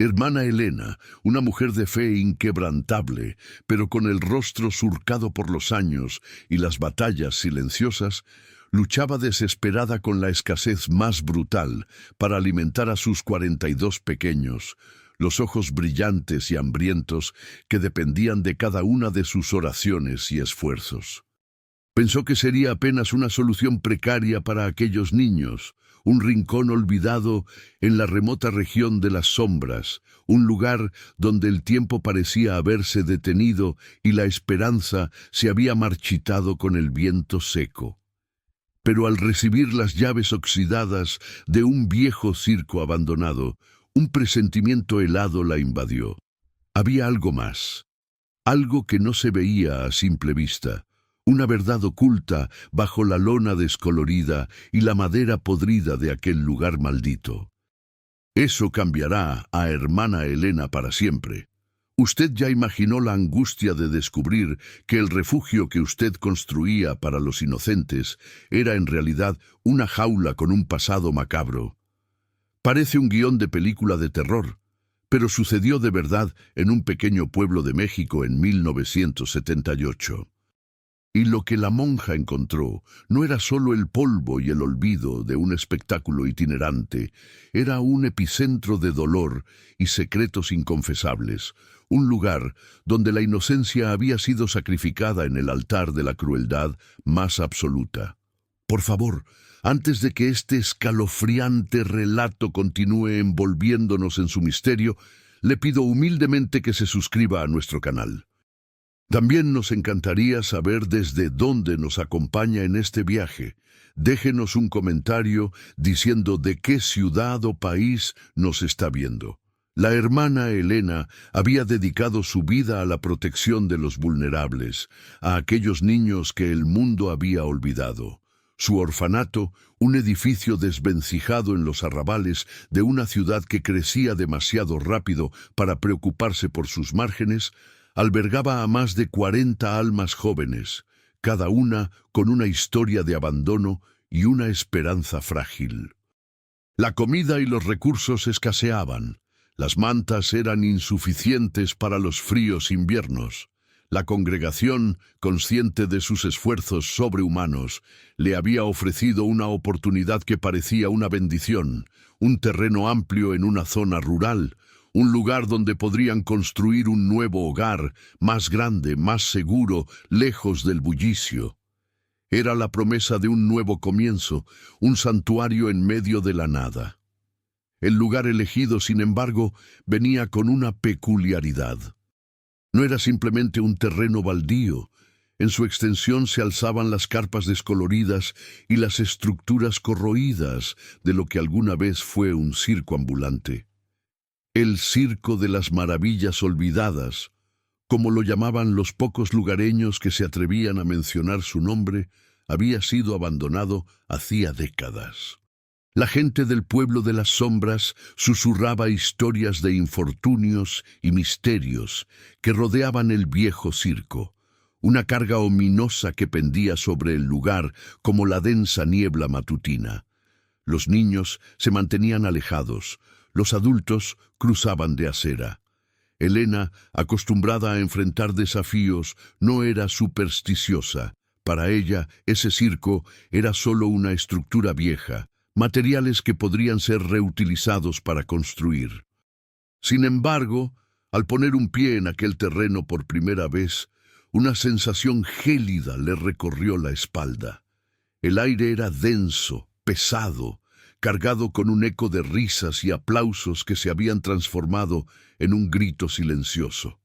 Hermana Elena, una mujer de fe inquebrantable, pero con el rostro surcado por los años y las batallas silenciosas, luchaba desesperada con la escasez más brutal para alimentar a sus 42 pequeños, los ojos brillantes y hambrientos que dependían de cada una de sus oraciones y esfuerzos. Pensó que sería apenas una solución precaria para aquellos niños, un rincón olvidado en la remota región de las sombras, un lugar donde el tiempo parecía haberse detenido y la esperanza se había marchitado con el viento seco. Pero al recibir las llaves oxidadas de un viejo circo abandonado, un presentimiento helado la invadió. Había algo más, algo que no se veía a simple vista. Una verdad oculta bajo la lona descolorida y la madera podrida de aquel lugar maldito. Eso cambiará a hermana Elena para siempre. Usted ya imaginó la angustia de descubrir que el refugio que usted construía para los inocentes era en realidad una jaula con un pasado macabro. Parece un guión de película de terror, pero sucedió de verdad en un pequeño pueblo de México en 1978. Y lo que la monja encontró no era solo el polvo y el olvido de un espectáculo itinerante, era un epicentro de dolor y secretos inconfesables, un lugar donde la inocencia había sido sacrificada en el altar de la crueldad más absoluta. Por favor, antes de que este escalofriante relato continúe envolviéndonos en su misterio, le pido humildemente que se suscriba a nuestro canal. También nos encantaría saber desde dónde nos acompaña en este viaje. Déjenos un comentario diciendo de qué ciudad o país nos está viendo. La hermana Elena había dedicado su vida a la protección de los vulnerables, a aquellos niños que el mundo había olvidado. Su orfanato, un edificio desvencijado en los arrabales de una ciudad que crecía demasiado rápido para preocuparse por sus márgenes, albergaba a más de 40 almas jóvenes, cada una con una historia de abandono y una esperanza frágil. La comida y los recursos escaseaban, las mantas eran insuficientes para los fríos inviernos. La congregación, consciente de sus esfuerzos sobrehumanos, le había ofrecido una oportunidad que parecía una bendición, un terreno amplio en una zona rural, un lugar donde podrían construir un nuevo hogar, más grande, más seguro, lejos del bullicio. Era la promesa de un nuevo comienzo, un santuario en medio de la nada. El lugar elegido, sin embargo, venía con una peculiaridad. No era simplemente un terreno baldío. En su extensión se alzaban las carpas descoloridas y las estructuras corroídas de lo que alguna vez fue un circo ambulante. El Circo de las Maravillas Olvidadas, como lo llamaban los pocos lugareños que se atrevían a mencionar su nombre, había sido abandonado hacía décadas. La gente del pueblo de las sombras susurraba historias de infortunios y misterios que rodeaban el viejo circo, una carga ominosa que pendía sobre el lugar como la densa niebla matutina. Los niños se mantenían alejados, los adultos cruzaban de acera. Elena, acostumbrada a enfrentar desafíos, no era supersticiosa. Para ella, ese circo era solo una estructura vieja, materiales que podrían ser reutilizados para construir. Sin embargo, al poner un pie en aquel terreno por primera vez, una sensación gélida le recorrió la espalda. El aire era denso, pesado, cargado con un eco de risas y aplausos que se habían transformado en un grito silencioso.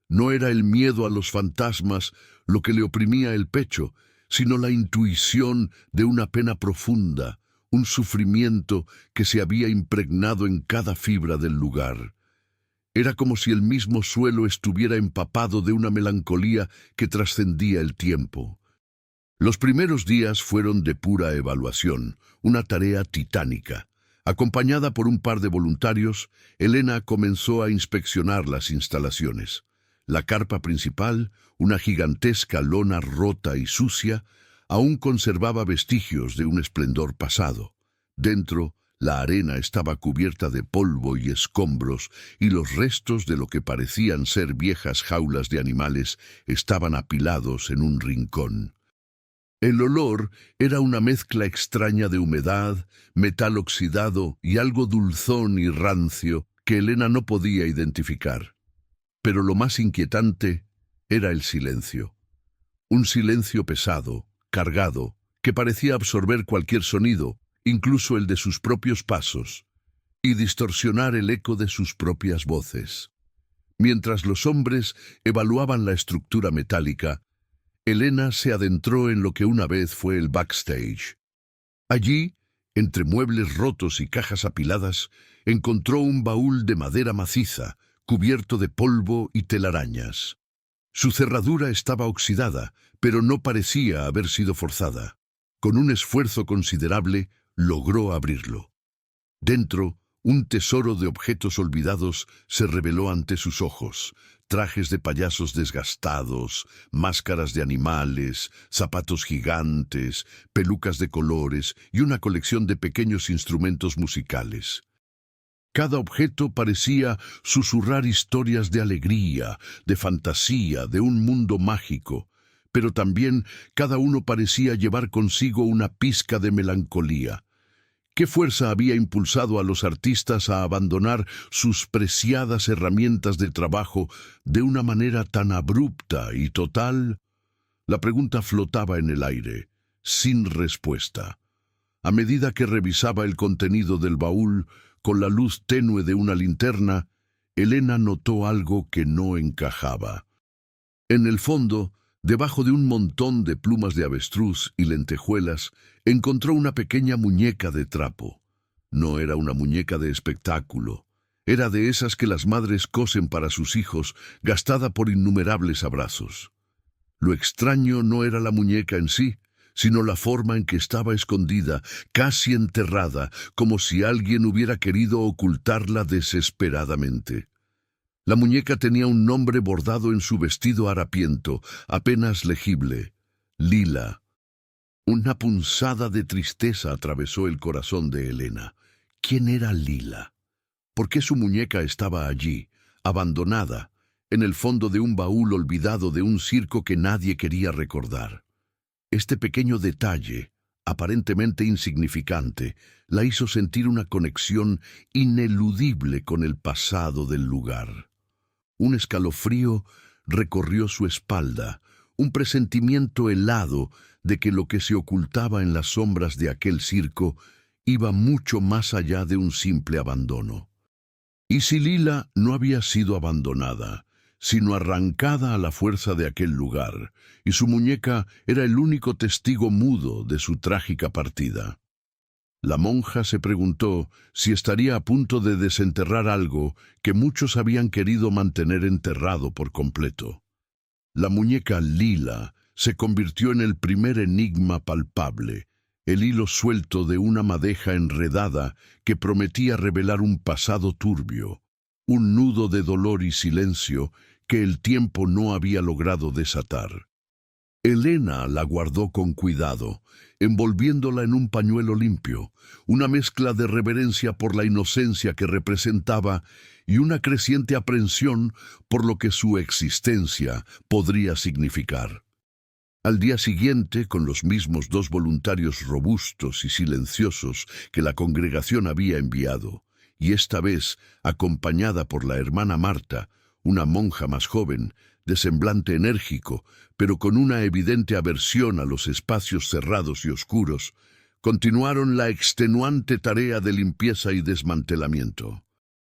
No era el miedo a los fantasmas lo que le oprimía el pecho, sino la intuición de una pena profunda, un sufrimiento que se había impregnado en cada fibra del lugar. Era como si el mismo suelo estuviera empapado de una melancolía que trascendía el tiempo. Los primeros días fueron de pura evaluación, una tarea titánica. Acompañada por un par de voluntarios, Elena comenzó a inspeccionar las instalaciones. La carpa principal, una gigantesca lona rota y sucia, aún conservaba vestigios de un esplendor pasado. Dentro, La arena estaba cubierta de polvo y escombros, y los restos de lo que parecían ser viejas jaulas de animales estaban apilados en un rincón. El olor era una mezcla extraña de humedad, metal oxidado y algo dulzón y rancio que Elena no podía identificar. Pero lo más inquietante era el silencio. Un silencio pesado, cargado, que parecía absorber cualquier sonido, incluso el de sus propios pasos, y distorsionar el eco de sus propias voces. Mientras los hombres evaluaban la estructura metálica, Elena se adentró en lo que una vez fue el backstage. Allí, entre muebles rotos y cajas apiladas, encontró un baúl de madera maciza, cubierto de polvo y telarañas. Su cerradura estaba oxidada, pero no parecía haber sido forzada. Con un esfuerzo considerable, logró abrirlo. Dentro, un tesoro de objetos olvidados se reveló ante sus ojos. Trajes de payasos desgastados, máscaras de animales, zapatos gigantes, pelucas de colores y una colección de pequeños instrumentos musicales. Cada objeto parecía susurrar historias de alegría, de fantasía, de un mundo mágico, pero también cada uno parecía llevar consigo una pizca de melancolía. ¿Qué fuerza había impulsado a los artistas a abandonar sus preciadas herramientas de trabajo de una manera tan abrupta y total? La pregunta flotaba en el aire, sin respuesta. A medida que revisaba el contenido del baúl, con la luz tenue de una linterna, Elena notó algo que no encajaba. En el fondo, debajo de un montón de plumas de avestruz y lentejuelas, encontró una pequeña muñeca de trapo. No era una muñeca de espectáculo. Era de esas que las madres cosen para sus hijos, gastada por innumerables abrazos. Lo extraño no era la muñeca en sí, sino la forma en que estaba escondida, casi enterrada, como si alguien hubiera querido ocultarla desesperadamente. La muñeca tenía un nombre bordado en su vestido harapiento, apenas legible: Lila. Una punzada de tristeza atravesó el corazón de Elena. ¿Quién era Lila? ¿Por qué su muñeca estaba allí, abandonada, en el fondo de un baúl olvidado de un circo que nadie quería recordar? Este pequeño detalle, aparentemente insignificante, la hizo sentir una conexión ineludible con el pasado del lugar. Un escalofrío recorrió su espalda, un presentimiento helado de que lo que se ocultaba en las sombras de aquel circo iba mucho más allá de un simple abandono. ¿Y si Lila no había sido abandonada, sino arrancada a la fuerza de aquel lugar, y su muñeca era el único testigo mudo de su trágica partida? La monja se preguntó si estaría a punto de desenterrar algo que muchos habían querido mantener enterrado por completo. La muñeca Lila se convirtió en el primer enigma palpable, el hilo suelto de una madeja enredada que prometía revelar un pasado turbio, un nudo de dolor y silencio que el tiempo no había logrado desatar. Elena la guardó con cuidado, envolviéndola en un pañuelo limpio, una mezcla de reverencia por la inocencia que representaba y una creciente aprensión por lo que su existencia podría significar. Al día siguiente, con los mismos 2 voluntarios robustos y silenciosos que la congregación había enviado, y esta vez acompañada por la hermana Marta, una monja más joven, de semblante enérgico, pero con una evidente aversión a los espacios cerrados y oscuros, continuaron la extenuante tarea de limpieza y desmantelamiento.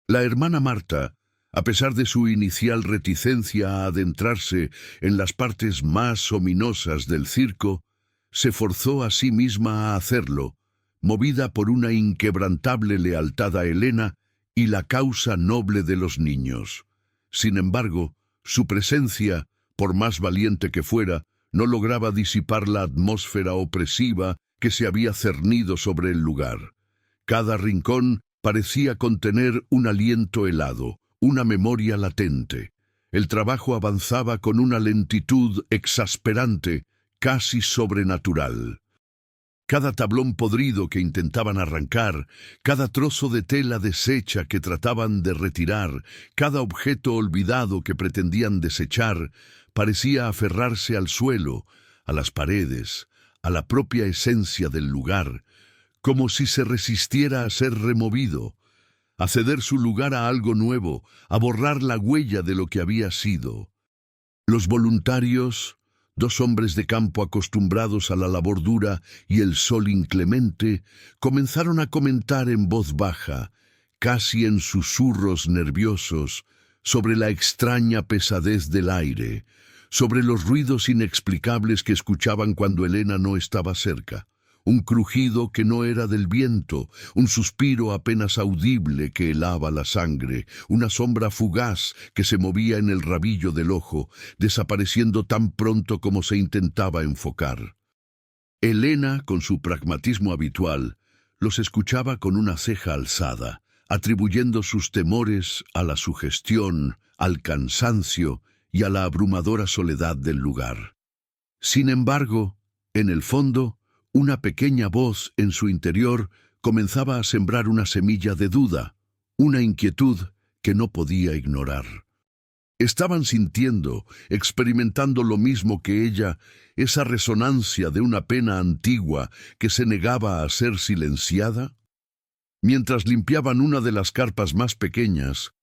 La hermana Marta, a pesar de su inicial reticencia a adentrarse en las partes más ominosas del circo, se forzó a sí misma a hacerlo, movida por una inquebrantable lealtad a Elena y la causa noble de los niños. Sin embargo, su presencia, por más valiente que fuera, no lograba disipar la atmósfera opresiva que se había cernido sobre el lugar. Cada rincón parecía contener un aliento helado, una memoria latente. El trabajo avanzaba con una lentitud exasperante, casi sobrenatural. Cada tablón podrido que intentaban arrancar, cada trozo de tela deshecha que trataban de retirar, cada objeto olvidado que pretendían desechar, parecía aferrarse al suelo, a las paredes, a la propia esencia del lugar, como si se resistiera a ser removido, a ceder su lugar a algo nuevo, a borrar la huella de lo que había sido. Los voluntarios, dos hombres de campo acostumbrados a la labor dura y el sol inclemente, comenzaron a comentar en voz baja, casi en susurros nerviosos, sobre la extraña pesadez del aire, sobre los ruidos inexplicables que escuchaban cuando Elena no estaba cerca. Un crujido que no era del viento, un suspiro apenas audible que helaba la sangre, una sombra fugaz que se movía en el rabillo del ojo, desapareciendo tan pronto como se intentaba enfocar. Elena, con su pragmatismo habitual, los escuchaba con una ceja alzada, atribuyendo sus temores a la sugestión, al cansancio y a la abrumadora soledad del lugar. Sin embargo, en el fondo, una pequeña voz en su interior comenzaba a sembrar una semilla de duda, una inquietud que no podía ignorar. Estaban sintiendo, experimentando lo mismo que ella, esa resonancia de una pena antigua que se negaba a ser silenciada. Mientras limpiaban una de las carpas más pequeñas,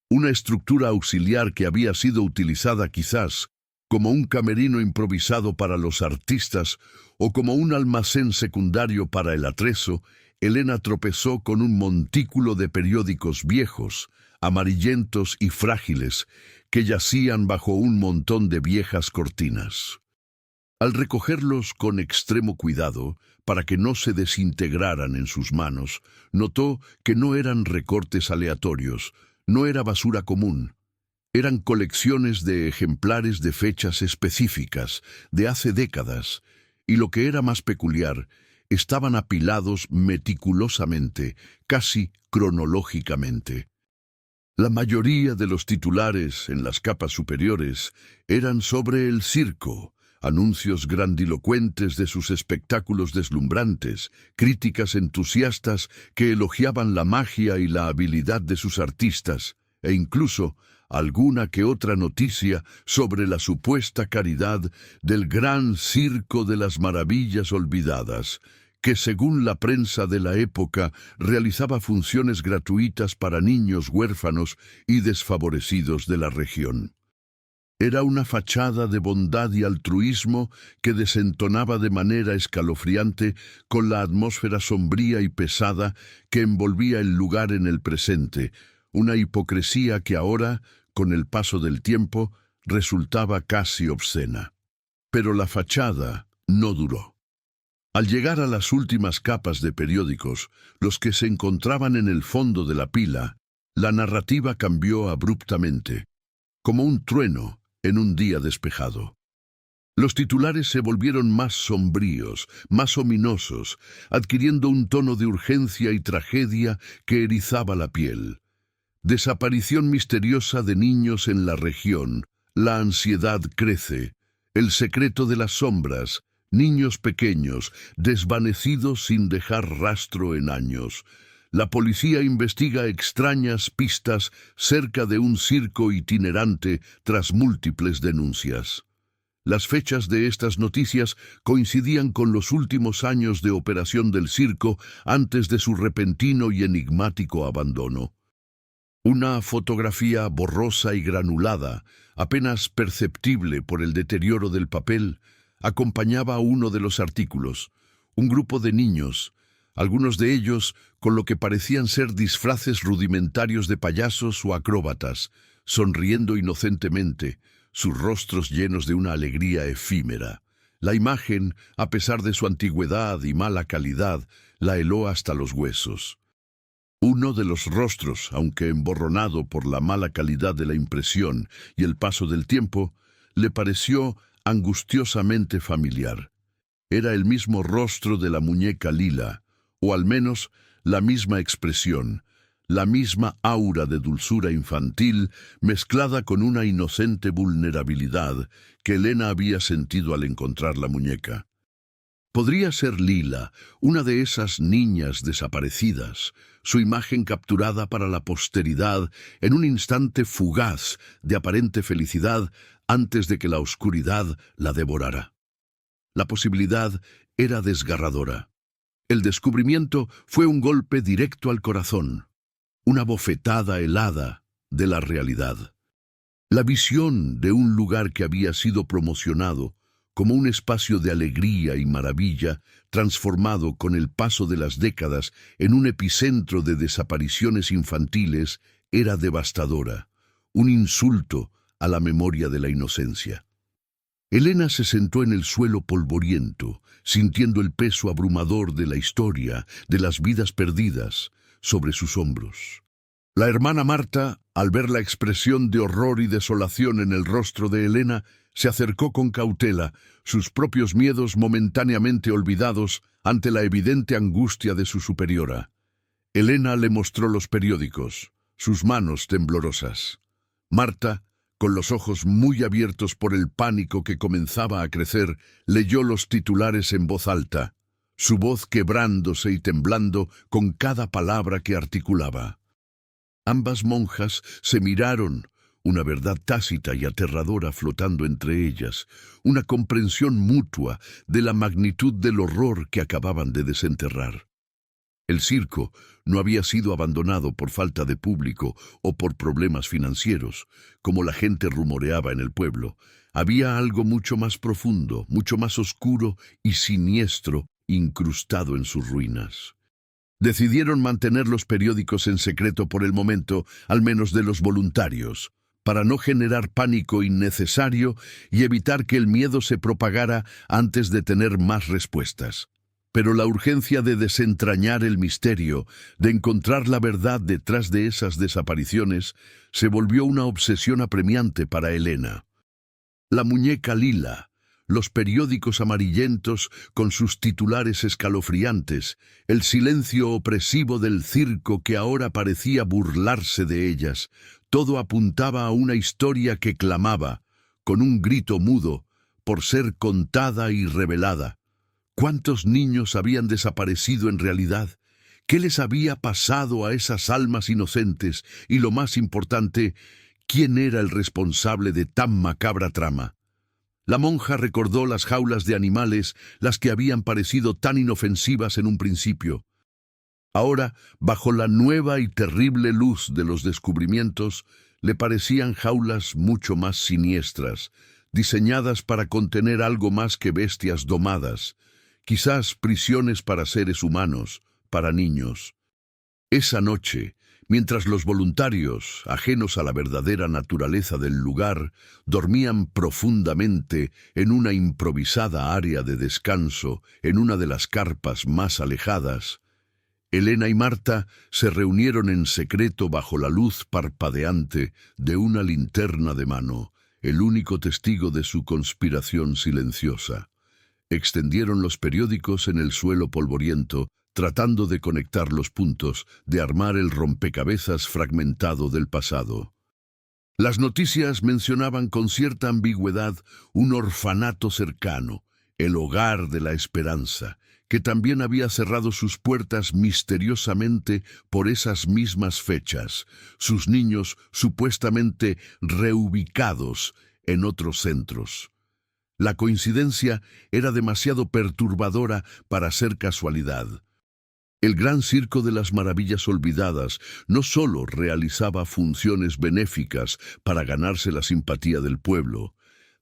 una estructura auxiliar que había sido utilizada quizás como un camerino improvisado para los artistas o como un almacén secundario para el atrezo, Elena tropezó con un montículo de periódicos viejos, amarillentos y frágiles, que yacían bajo un montón de viejas cortinas. Al recogerlos con extremo cuidado, para que no se desintegraran en sus manos, notó que no eran recortes aleatorios, no era basura común. Eran colecciones de ejemplares de fechas específicas, de hace décadas, y lo que era más peculiar, estaban apilados meticulosamente, casi cronológicamente. La mayoría de los titulares en las capas superiores eran sobre el circo, anuncios grandilocuentes de sus espectáculos deslumbrantes, críticas entusiastas que elogiaban la magia y la habilidad de sus artistas, e incluso alguna que otra noticia sobre la supuesta caridad del gran circo de las maravillas olvidadas, que según la prensa de la época realizaba funciones gratuitas para niños huérfanos y desfavorecidos de la región. Era una fachada de bondad y altruismo que desentonaba de manera escalofriante con la atmósfera sombría y pesada que envolvía el lugar en el presente, una hipocresía que ahora, con el paso del tiempo, resultaba casi obscena. Pero la fachada no duró. Al llegar a las últimas capas de periódicos, los que se encontraban en el fondo de la pila, la narrativa cambió abruptamente, como un trueno en un día despejado. Los titulares se volvieron más sombríos, más ominosos, adquiriendo un tono de urgencia y tragedia que erizaba la piel. Desaparición misteriosa de niños en la región, la ansiedad crece, el secreto de las sombras, niños pequeños, desvanecidos sin dejar rastro en años. La policía investiga extrañas pistas cerca de un circo itinerante tras múltiples denuncias. Las fechas de estas noticias coincidían con los últimos años de operación del circo antes de su repentino y enigmático abandono. Una fotografía borrosa y granulada, apenas perceptible por el deterioro del papel, acompañaba a uno de los artículos. Un grupo de niños, algunos de ellos con lo que parecían ser disfraces rudimentarios de payasos o acróbatas, sonriendo inocentemente, sus rostros llenos de una alegría efímera. La imagen, a pesar de su antigüedad y mala calidad, la heló hasta los huesos. Uno de los rostros, aunque emborronado por la mala calidad de la impresión y el paso del tiempo, le pareció angustiosamente familiar. Era el mismo rostro de la muñeca Lila, o al menos la misma expresión, la misma aura de dulzura infantil mezclada con una inocente vulnerabilidad que Elena había sentido al encontrar la muñeca. Podría ser Lila, una de esas niñas desaparecidas, su imagen capturada para la posteridad en un instante fugaz de aparente felicidad antes de que la oscuridad la devorara. La posibilidad era desgarradora. El descubrimiento fue un golpe directo al corazón, una bofetada helada de la realidad. La visión de un lugar que había sido promocionado como un espacio de alegría y maravilla, transformado con el paso de las décadas en un epicentro de desapariciones infantiles, era devastadora, un insulto a la memoria de la inocencia. Elena se sentó en el suelo polvoriento, sintiendo el peso abrumador de la historia, de las vidas perdidas, sobre sus hombros. La hermana Marta, al ver la expresión de horror y desolación en el rostro de Elena, se acercó con cautela, sus propios miedos momentáneamente olvidados ante la evidente angustia de su superiora. Elena le mostró los periódicos, sus manos temblorosas. Marta, con los ojos muy abiertos por el pánico que comenzaba a crecer, leyó los titulares en voz alta, su voz quebrándose y temblando con cada palabra que articulaba. Ambas monjas se miraron, una verdad tácita y aterradora flotando entre ellas, una comprensión mutua de la magnitud del horror que acababan de desenterrar. El circo no había sido abandonado por falta de público o por problemas financieros, como la gente rumoreaba en el pueblo. Había algo mucho más profundo, mucho más oscuro y siniestro incrustado en sus ruinas. Decidieron mantener los periódicos en secreto por el momento, al menos de los voluntarios, para no generar pánico innecesario y evitar que el miedo se propagara antes de tener más respuestas. Pero la urgencia de desentrañar el misterio, de encontrar la verdad detrás de esas desapariciones, se volvió una obsesión apremiante para Elena. La muñeca Lila, los periódicos amarillentos con sus titulares escalofriantes, el silencio opresivo del circo que ahora parecía burlarse de ellas, todo apuntaba a una historia que clamaba, con un grito mudo, por ser contada y revelada. ¿Cuántos niños habían desaparecido en realidad? ¿Qué les había pasado a esas almas inocentes? Y lo más importante, ¿quién era el responsable de tan macabra trama? La monja recordó las jaulas de animales, las que habían parecido tan inofensivas en un principio. Ahora, bajo la nueva y terrible luz de los descubrimientos, le parecían jaulas mucho más siniestras, diseñadas para contener algo más que bestias domadas, quizás prisiones para seres humanos, para niños. Esa noche, mientras los voluntarios, ajenos a la verdadera naturaleza del lugar, dormían profundamente en una improvisada área de descanso en una de las carpas más alejadas, Elena y Marta se reunieron en secreto bajo la luz parpadeante de una linterna de mano, el único testigo de su conspiración silenciosa. Extendieron los periódicos en el suelo polvoriento, tratando de conectar los puntos, de armar el rompecabezas fragmentado del pasado. Las noticias mencionaban con cierta ambigüedad un orfanato cercano, el hogar de la esperanza, que también había cerrado sus puertas misteriosamente por esas mismas fechas, sus niños supuestamente reubicados en otros centros. La coincidencia era demasiado perturbadora para ser casualidad. El Gran Circo de las Maravillas Olvidadas no solo realizaba funciones benéficas para ganarse la simpatía del pueblo,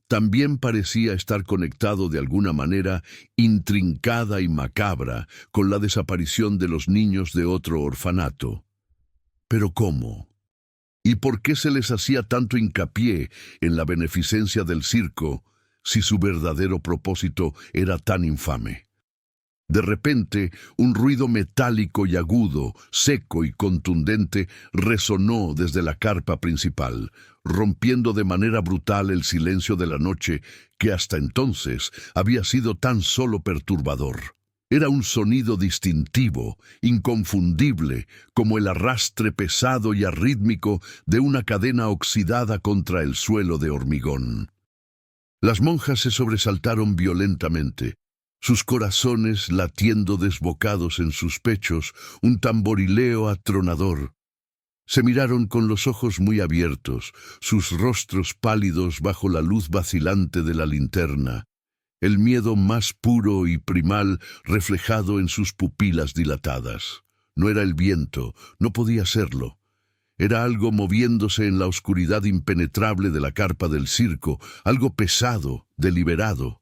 también parecía estar conectado de alguna manera intrincada y macabra con la desaparición de los niños de otro orfanato. ¿Pero cómo? ¿Y por qué se les hacía tanto hincapié en la beneficencia del circo si su verdadero propósito era tan infame? De repente, un ruido metálico y agudo, seco y contundente, resonó desde la carpa principal, rompiendo de manera brutal el silencio de la noche que hasta entonces había sido tan solo perturbador. Era un sonido distintivo, inconfundible, como el arrastre pesado y arrítmico de una cadena oxidada contra el suelo de hormigón. Las monjas se sobresaltaron violentamente. sus corazones latiendo desbocados en sus pechos, un tamborileo atronador. Se miraron con los ojos muy abiertos, sus rostros pálidos bajo la luz vacilante de la linterna, el miedo más puro y primal reflejado en sus pupilas dilatadas. No era el viento, no podía serlo. Era algo moviéndose en la oscuridad impenetrable de la carpa del circo, algo pesado, deliberado.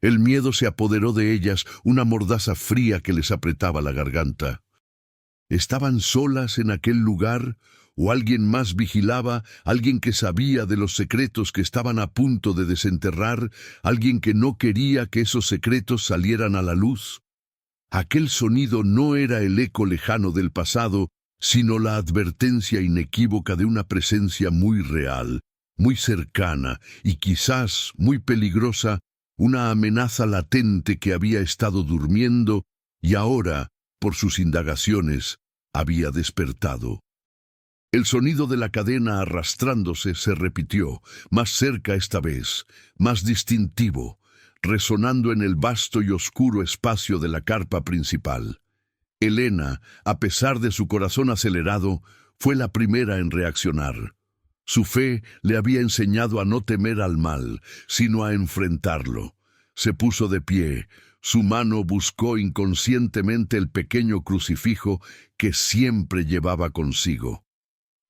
El miedo se apoderó de ellas, una mordaza fría que les apretaba la garganta. ¿Estaban solas en aquel lugar? ¿O alguien más vigilaba? ¿Alguien que sabía de los secretos que estaban a punto de desenterrar? ¿Alguien que no quería que esos secretos salieran a la luz? Aquel sonido no era el eco lejano del pasado, sino la advertencia inequívoca de una presencia muy real, muy cercana y quizás muy peligrosa, una amenaza latente que había estado durmiendo y ahora, por sus indagaciones, había despertado. El sonido de la cadena arrastrándose se repitió, más cerca esta vez, más distintivo, resonando en el vasto y oscuro espacio de la carpa principal. Elena, a pesar de su corazón acelerado, fue la primera en reaccionar. Su fe le había enseñado a no temer al mal, sino a enfrentarlo. Se puso de pie, su mano buscó inconscientemente el pequeño crucifijo que siempre llevaba consigo.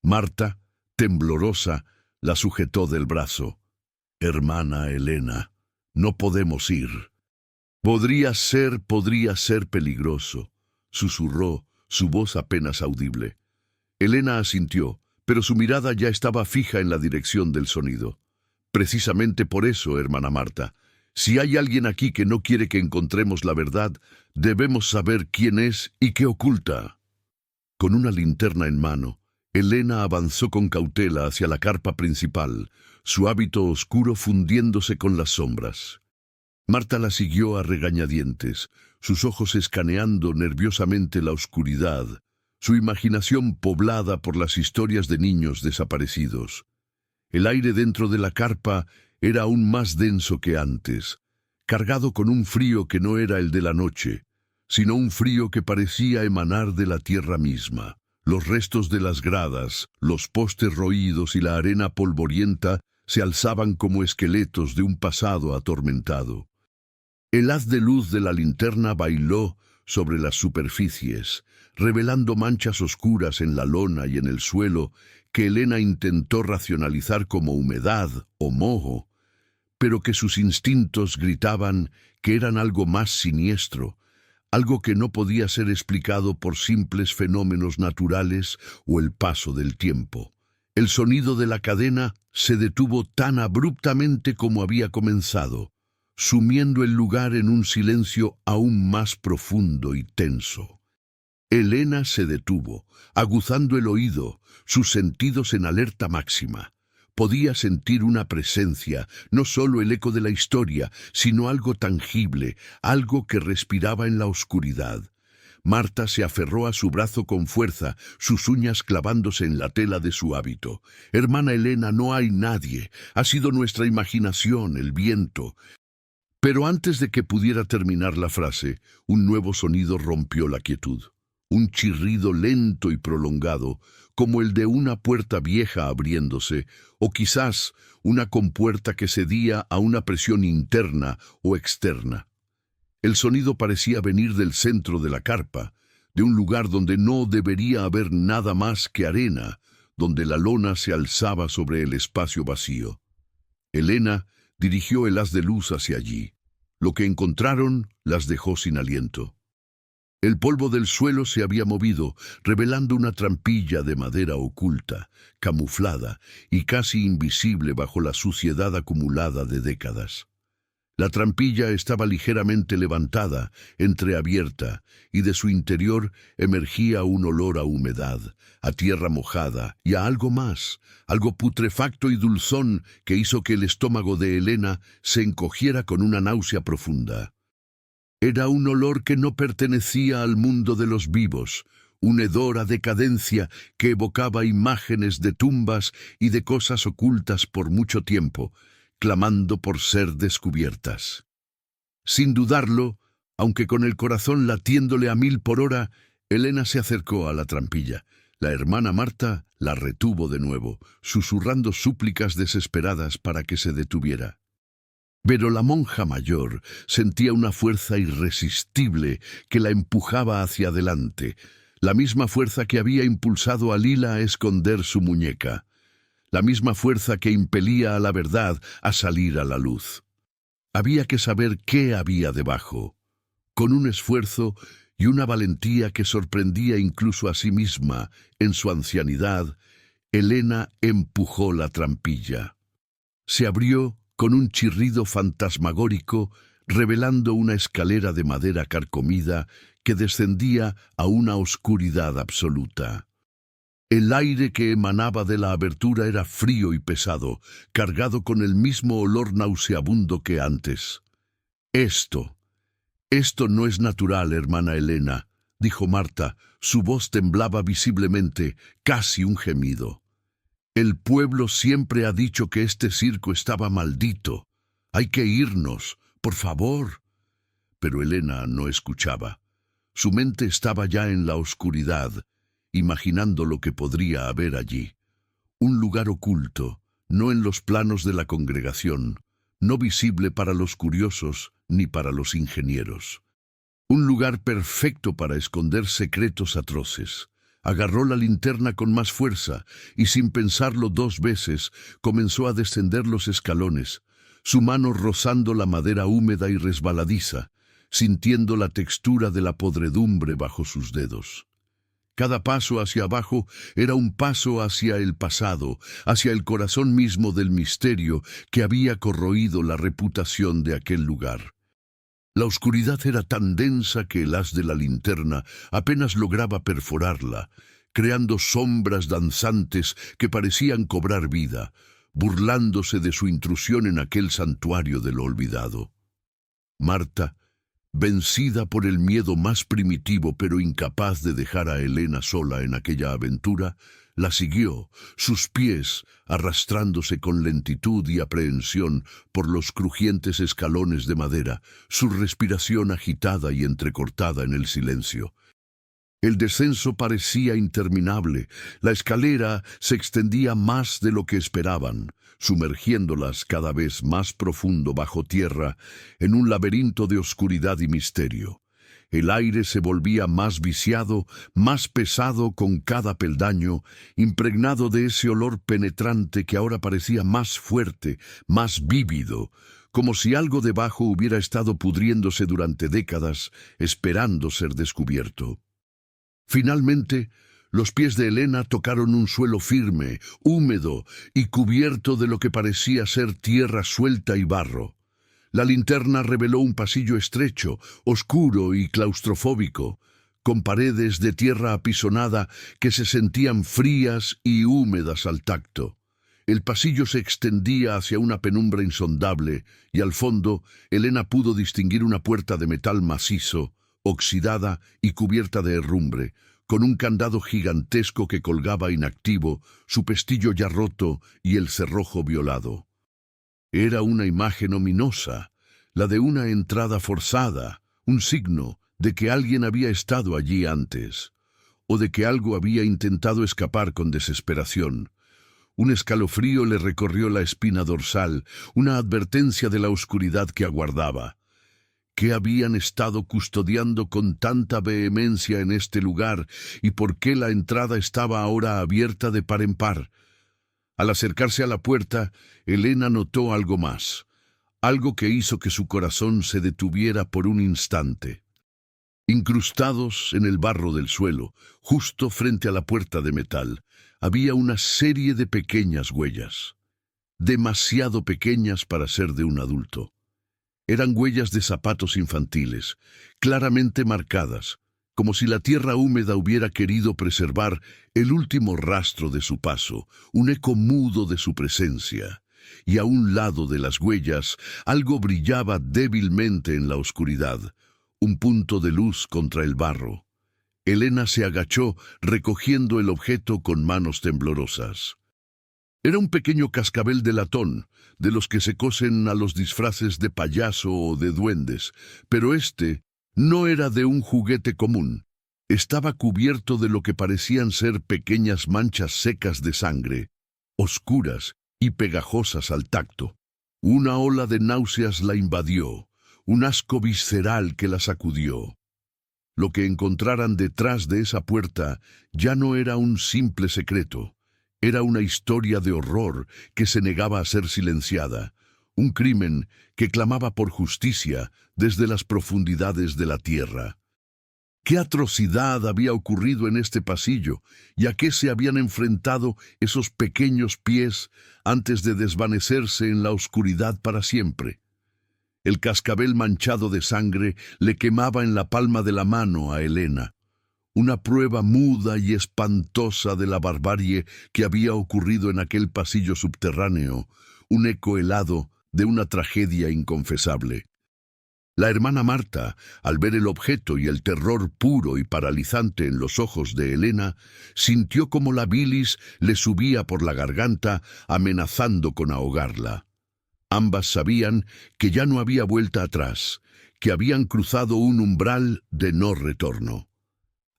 Marta, temblorosa, la sujetó del brazo. «Hermana Elena, no podemos ir». Podría ser peligroso», susurró, su voz apenas audible. Elena asintió, pero su mirada ya estaba fija en la dirección del sonido. «Precisamente por eso, hermana Marta, si hay alguien aquí que no quiere que encontremos la verdad, debemos saber quién es y qué oculta». Con una linterna en mano, Elena avanzó con cautela hacia la carpa principal, su hábito oscuro fundiéndose con las sombras. Marta la siguió a regañadientes, sus ojos escaneando nerviosamente la oscuridad, su imaginación poblada por las historias de niños desaparecidos. El aire dentro de la carpa era aún más denso que antes, cargado con un frío que no era el de la noche, sino un frío que parecía emanar de la tierra misma. Los restos de las gradas, los postes roídos y la arena polvorienta se alzaban como esqueletos de un pasado atormentado. El haz de luz de la linterna bailó sobre las superficies, revelando manchas oscuras en la lona y en el suelo que Elena intentó racionalizar como humedad o moho, pero que sus instintos gritaban que eran algo más siniestro, algo que no podía ser explicado por simples fenómenos naturales o el paso del tiempo. El sonido de la cadena se detuvo tan abruptamente como había comenzado, sumiendo el lugar en un silencio aún más profundo y tenso. Elena se detuvo, aguzando el oído, sus sentidos en alerta máxima. Podía sentir una presencia, no solo el eco de la historia, sino algo tangible, algo que respiraba en la oscuridad. Marta se aferró a su brazo con fuerza, sus uñas clavándose en la tela de su hábito. «Hermana Elena, no hay nadie. Ha sido nuestra imaginación, el viento». Pero antes de que pudiera terminar la frase, un nuevo sonido rompió la quietud. Un chirrido lento y prolongado, como el de una puerta vieja abriéndose, o quizás una compuerta que cedía a una presión interna o externa. El sonido parecía venir del centro de la carpa, de un lugar donde no debería haber nada más que arena, donde la lona se alzaba sobre el espacio vacío. Elena dirigió el haz de luz hacia allí. Lo que encontraron las dejó sin aliento. El polvo del suelo se había movido, revelando una trampilla de madera oculta, camuflada y casi invisible bajo la suciedad acumulada de décadas. La trampilla estaba ligeramente levantada, entreabierta, y de su interior emergía un olor a humedad, a tierra mojada y a algo más, algo putrefacto y dulzón que hizo que el estómago de Elena se encogiera con una náusea profunda. Era un olor que no pertenecía al mundo de los vivos, un hedor a decadencia que evocaba imágenes de tumbas y de cosas ocultas por mucho tiempo, clamando por ser descubiertas. Sin dudarlo, Aunque con el corazón latiéndole a 1000 por hora, Elena se acercó a la trampilla. La hermana Marta la retuvo de nuevo, susurrando súplicas desesperadas para que se detuviera. Pero la monja mayor sentía una fuerza irresistible que la empujaba hacia adelante, la misma fuerza que había impulsado a Lila a esconder su muñeca, la misma fuerza que impelía a la verdad a salir a la luz. Había que saber qué había debajo. Con un esfuerzo y una valentía que sorprendía incluso a sí misma en su ancianidad, Elena empujó la trampilla. Se abrió con un chirrido fantasmagórico, revelando una escalera de madera carcomida que descendía a una oscuridad absoluta. El aire que emanaba de la abertura era frío y pesado, cargado con el mismo olor nauseabundo que antes. Esto no es natural, hermana Elena, dijo Marta. Su voz temblaba visiblemente, casi un gemido. El pueblo siempre ha dicho que este circo estaba maldito. Hay que irnos, por favor. Pero Elena no escuchaba. Su mente estaba ya en la oscuridad, imaginando lo que podría haber allí. Un lugar oculto, no en los planos de la congregación, no visible para los curiosos ni para los ingenieros. Un lugar perfecto para esconder secretos atroces. Agarró la linterna con más fuerza y sin pensarlo 2 veces comenzó a descender los escalones, su mano rozando la madera húmeda y resbaladiza, sintiendo la textura de la podredumbre bajo sus dedos. Cada paso hacia abajo era un paso hacia el pasado, hacia el corazón mismo del misterio que había corroído la reputación de aquel lugar. La oscuridad era tan densa que el haz de la linterna apenas lograba perforarla, creando sombras danzantes que parecían cobrar vida, burlándose de su intrusión en aquel santuario de lo olvidado. Marta, vencida por el miedo más primitivo pero incapaz de dejar a Elena sola en aquella aventura, la siguió, sus pies arrastrándose con lentitud y aprehensión por los crujientes escalones de madera, su respiración agitada y entrecortada en el silencio. El descenso parecía interminable, la escalera se extendía más de lo que esperaban, sumergiéndolas cada vez más profundo bajo tierra en un laberinto de oscuridad y misterio. El aire se volvía más viciado, más pesado con cada peldaño, impregnado de ese olor penetrante que ahora parecía más fuerte, más vívido, como si algo debajo hubiera estado pudriéndose durante décadas, esperando ser descubierto. Finalmente, los pies de Elena tocaron un suelo firme, húmedo y cubierto de lo que parecía ser tierra suelta y barro. La linterna reveló un pasillo estrecho, oscuro y claustrofóbico, con paredes de tierra apisonada que se sentían frías y húmedas al tacto. El pasillo se extendía hacia una penumbra insondable y al fondo Elena pudo distinguir una puerta de metal macizo, oxidada y cubierta de herrumbre, con un candado gigantesco que colgaba inactivo, su pestillo ya roto y el cerrojo violado. Era una imagen ominosa, la de una entrada forzada, un signo de que alguien había estado allí antes, o de que algo había intentado escapar con desesperación. Un escalofrío le recorrió la espina dorsal, una advertencia de la oscuridad que aguardaba. ¿Qué habían estado custodiando con tanta vehemencia en este lugar y por qué la entrada estaba ahora abierta de par en par? Al acercarse a la puerta, Elena notó algo más, algo que hizo que su corazón se detuviera por un instante. Incrustados en el barro del suelo, justo frente a la puerta de metal, había una serie de pequeñas huellas, demasiado pequeñas para ser de un adulto. Eran huellas de zapatos infantiles, claramente marcadas, como si la tierra húmeda hubiera querido preservar el último rastro de su paso, un eco mudo de su presencia. Y a un lado de las huellas, algo brillaba débilmente en la oscuridad, un punto de luz contra el barro. Elena se agachó, recogiendo el objeto con manos temblorosas. Era un pequeño cascabel de latón, de los que se cosen a los disfraces de payaso o de duendes, pero este No era de un juguete común. Estaba cubierto de lo que parecían ser pequeñas manchas secas de sangre, oscuras y pegajosas al tacto. Una ola de náuseas la invadió, un asco visceral que la sacudió. Lo que encontraran detrás de esa puerta ya no era un simple secreto, era una historia de horror que se negaba a ser silenciada, un crimen que clamaba por justicia desde las profundidades de la tierra. ¿Qué atrocidad había ocurrido en este pasillo y a qué se habían enfrentado esos pequeños pies antes de desvanecerse en la oscuridad para siempre? El cascabel manchado de sangre le quemaba en la palma de la mano a Elena, una prueba muda y espantosa de la barbarie que había ocurrido en aquel pasillo subterráneo, un eco helado de una tragedia inconfesable. La hermana Marta, al ver el objeto y el terror puro y paralizante en los ojos de Elena, sintió como la bilis le subía por la garganta, amenazando con ahogarla. Ambas sabían que ya no había vuelta atrás, que habían cruzado un umbral de no retorno.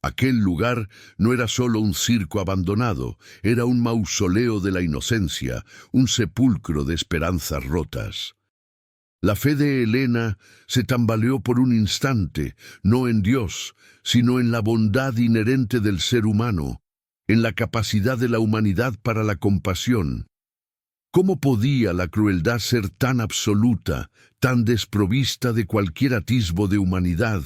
Aquel lugar no era solo un circo abandonado, era un mausoleo de la inocencia, un sepulcro de esperanzas rotas. La fe de Elena se tambaleó por un instante, no en Dios, sino en la bondad inherente del ser humano, en la capacidad de la humanidad para la compasión. ¿Cómo podía la crueldad ser tan absoluta, tan desprovista de cualquier atisbo de humanidad?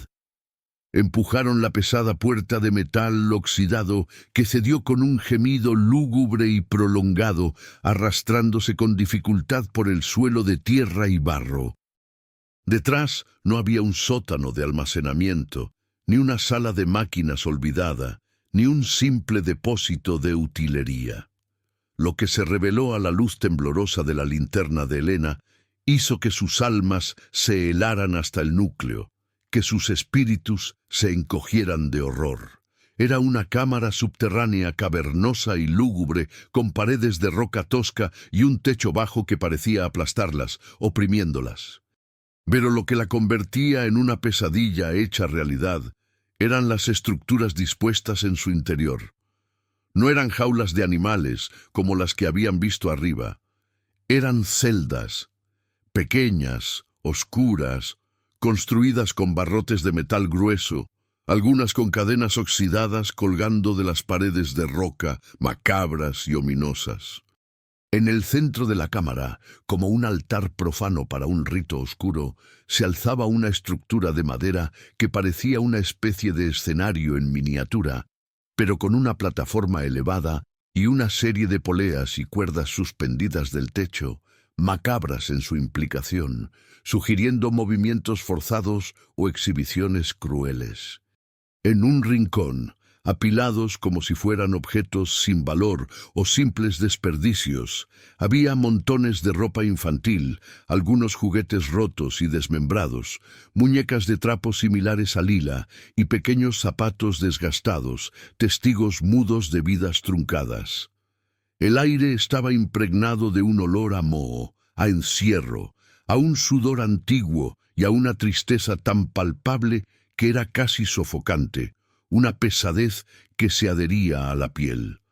Empujaron la pesada puerta de metal oxidado que cedió con un gemido lúgubre y prolongado, arrastrándose con dificultad por el suelo de tierra y barro. Detrás no había un sótano de almacenamiento, ni una sala de máquinas olvidada, ni un simple depósito de utilería. Lo que se reveló a la luz temblorosa de la linterna de Elena hizo que sus almas se helaran hasta el núcleo, que sus espíritus se encogieran de horror. Era una cámara subterránea cavernosa y lúgubre, con paredes de roca tosca y un techo bajo que parecía aplastarlas, oprimiéndolas. Pero lo que la convertía en una pesadilla hecha realidad eran las estructuras dispuestas en su interior. No eran jaulas de animales como las que habían visto arriba. Eran celdas, pequeñas, oscuras, construidas con barrotes de metal grueso, algunas con cadenas oxidadas colgando de las paredes de roca, macabras y ominosas. En el centro de la cámara, como un altar profano para un rito oscuro, se alzaba una estructura de madera que parecía una especie de escenario en miniatura, pero con una plataforma elevada y una serie de poleas y cuerdas suspendidas del techo, macabras en su implicación, sugiriendo movimientos forzados o exhibiciones crueles. En un rincón, apilados como si fueran objetos sin valor o simples desperdicios, había montones de ropa infantil, algunos juguetes rotos y desmembrados, muñecas de trapo similares a Lila y pequeños zapatos desgastados, testigos mudos de vidas truncadas. El aire estaba impregnado de un olor a moho, a encierro, a un sudor antiguo y a una tristeza tan palpable que era casi sofocante, una pesadez que se adhería a la piel.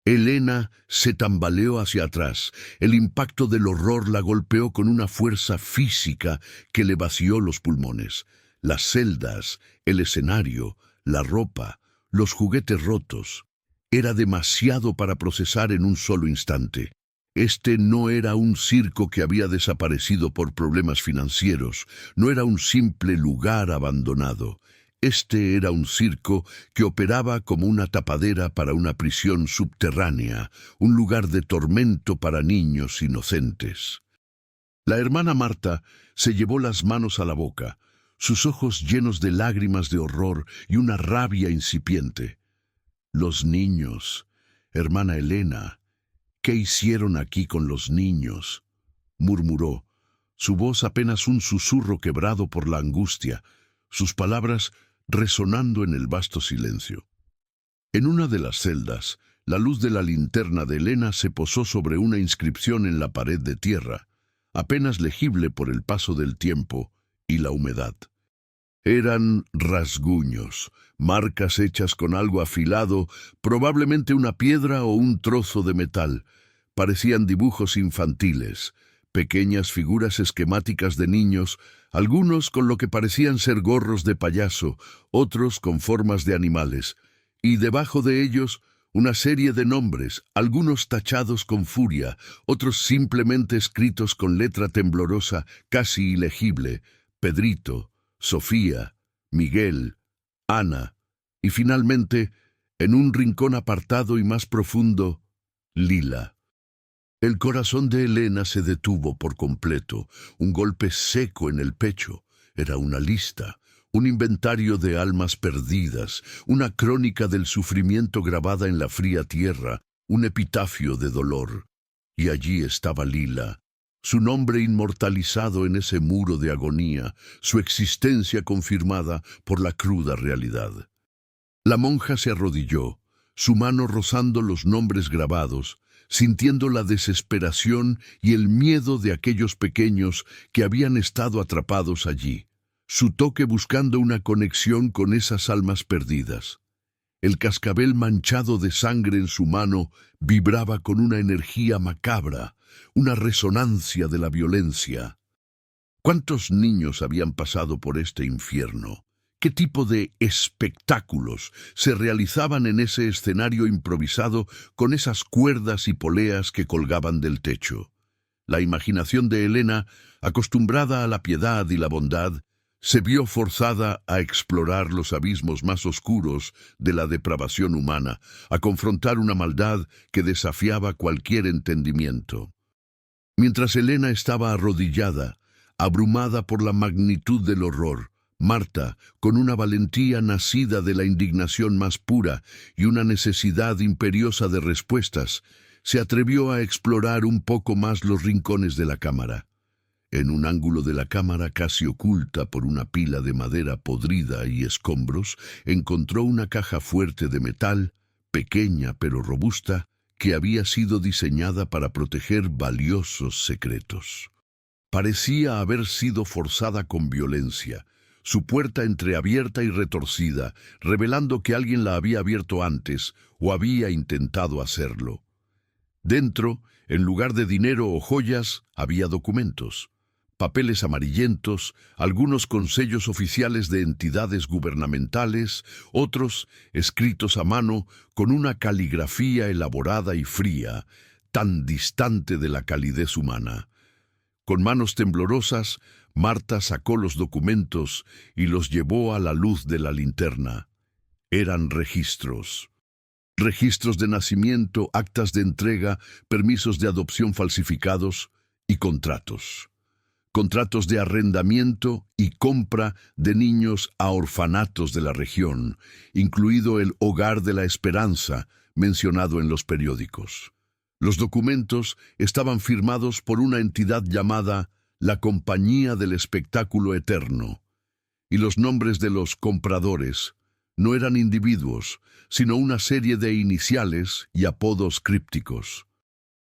Elena se tambaleó hacia atrás. El impacto del horror la golpeó con una fuerza física que le vació los pulmones. Las celdas, el escenario, la ropa, los juguetes rotos. Era demasiado para procesar en un solo instante. Este no era un circo que había desaparecido por problemas financieros, no era un simple lugar abandonado. Este era un circo que operaba como una tapadera para una prisión subterránea, un lugar de tormento para niños inocentes. La hermana Marta se llevó las manos a la boca, sus ojos llenos de lágrimas de horror y una rabia incipiente. Los niños, hermana Elena, ¿qué hicieron aquí con los niños?, murmuró, su voz apenas un susurro quebrado por la angustia, sus palabras resonando en el vasto silencio. En una de las celdas, la luz de la linterna de Elena se posó sobre una inscripción en la pared de tierra, apenas legible por el paso del tiempo y la humedad. Eran rasguños, marcas hechas con algo afilado, probablemente una piedra o un trozo de metal. Parecían dibujos infantiles, pequeñas figuras esquemáticas de niños, algunos con lo que parecían ser gorros de payaso, otros con formas de animales, y debajo de ellos una serie de nombres, algunos tachados con furia, otros simplemente escritos con letra temblorosa, casi ilegible: Pedrito, Sofía, Miguel, Ana, y finalmente, en un rincón apartado y más profundo, Lila. El corazón de Elena se detuvo por completo, un golpe seco en el pecho. Era una lista, un inventario de almas perdidas, una crónica del sufrimiento grabada en la fría tierra, un epitafio de dolor. Y allí estaba Lila, su nombre inmortalizado en ese muro de agonía, su existencia confirmada por la cruda realidad. La monja se arrodilló, su mano rozando los nombres grabados, sintiendo la desesperación y el miedo de aquellos pequeños que habían estado atrapados allí, su toque buscando una conexión con esas almas perdidas. El cascabel manchado de sangre en su mano vibraba con una energía macabra, una resonancia de la violencia. ¿Cuántos niños habían pasado por este infierno? ¿Qué tipo de espectáculos se realizaban en ese escenario improvisado con esas cuerdas y poleas que colgaban del techo? La imaginación de Elena, acostumbrada a la piedad y la bondad, se vio forzada a explorar los abismos más oscuros de la depravación humana, a confrontar una maldad que desafiaba cualquier entendimiento. Mientras Elena estaba arrodillada, abrumada por la magnitud del horror, Marta, con una valentía nacida de la indignación más pura y una necesidad imperiosa de respuestas, se atrevió a explorar un poco más los rincones de la cámara. En un ángulo de la cámara, casi oculta por una pila de madera podrida y escombros, encontró una caja fuerte de metal, pequeña pero robusta, que había sido diseñada para proteger valiosos secretos. Parecía haber sido forzada con violencia, su puerta entreabierta y retorcida, revelando que alguien la había abierto antes o había intentado hacerlo. Dentro, en lugar de dinero o joyas, había documentos, papeles amarillentos, algunos con sellos oficiales de entidades gubernamentales, otros escritos a mano con una caligrafía elaborada y fría, tan distante de la calidez humana. Con manos temblorosas, Marta sacó los documentos y los llevó a la luz de la linterna. Eran registros. Registros de nacimiento, actas de entrega, permisos de adopción falsificados y contratos. Contratos de arrendamiento y compra de niños a orfanatos de la región, incluido el Hogar de la Esperanza, mencionado en los periódicos. Los documentos estaban firmados por una entidad llamada la Compañía del Espectáculo Eterno, y los nombres de los compradores no eran individuos, sino una serie de iniciales y apodos crípticos.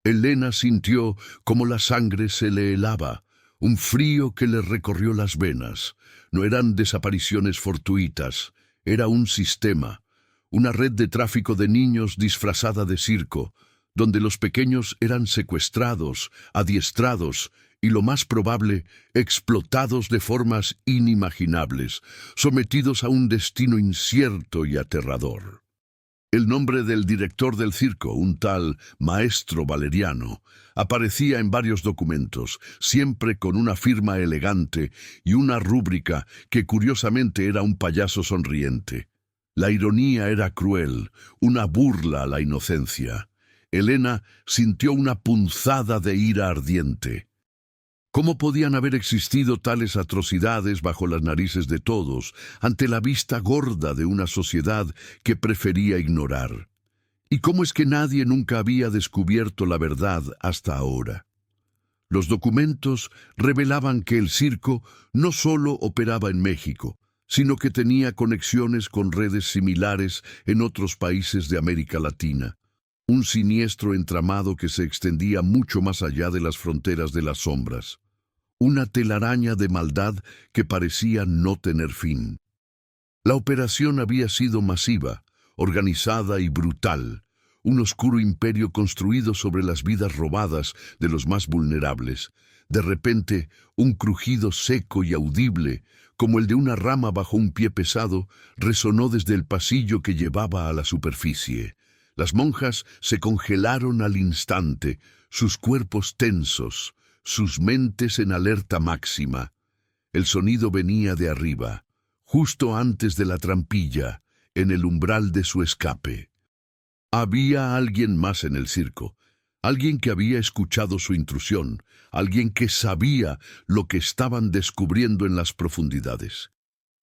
Elena sintió como la sangre se le helaba, un frío que le recorrió las venas. No eran desapariciones fortuitas, era un sistema, una red de tráfico de niños disfrazada de circo, donde los pequeños eran secuestrados, adiestrados y, lo más probable, explotados de formas inimaginables, sometidos a un destino incierto y aterrador. El nombre del director del circo, un tal Maestro Valeriano, aparecía en varios documentos, siempre con una firma elegante y una rúbrica que curiosamente era un payaso sonriente. La ironía era cruel, una burla a la inocencia. Elena sintió una punzada de ira ardiente. ¿Cómo podían haber existido tales atrocidades bajo las narices de todos, ante la vista gorda de una sociedad que prefería ignorar? ¿Y cómo es que nadie nunca había descubierto la verdad hasta ahora? Los documentos revelaban que el circo no solo operaba en México, sino que tenía conexiones con redes similares en otros países de América Latina. Un siniestro entramado que se extendía mucho más allá de las fronteras de las sombras. una telaraña de maldad que parecía no tener fin. La operación había sido masiva, organizada y brutal, un oscuro imperio construido sobre las vidas robadas de los más vulnerables. De repente, un crujido seco y audible, como el de una rama bajo un pie pesado, resonó desde el pasillo que llevaba a la superficie. Las monjas se congelaron al instante, sus cuerpos tensos, sus mentes en alerta máxima. El sonido venía de arriba, justo antes de la trampilla, en el umbral de su escape. Había alguien más en el circo, alguien que había escuchado su intrusión, alguien que sabía lo que estaban descubriendo en las profundidades.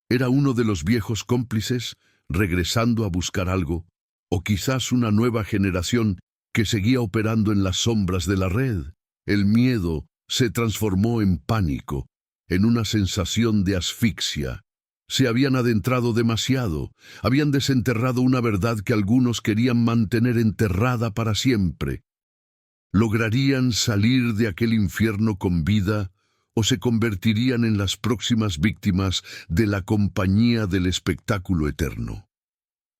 Era uno de los viejos cómplices, regresando a buscar algo, o quizás una nueva generación que seguía operando en las sombras de la red. El miedo se transformó en pánico, en una sensación de asfixia. Se habían adentrado demasiado, habían desenterrado una verdad que algunos querían mantener enterrada para siempre. ¿Lograrían salir de aquel infierno con vida o se convertirían en las próximas víctimas de la compañía del espectáculo eterno?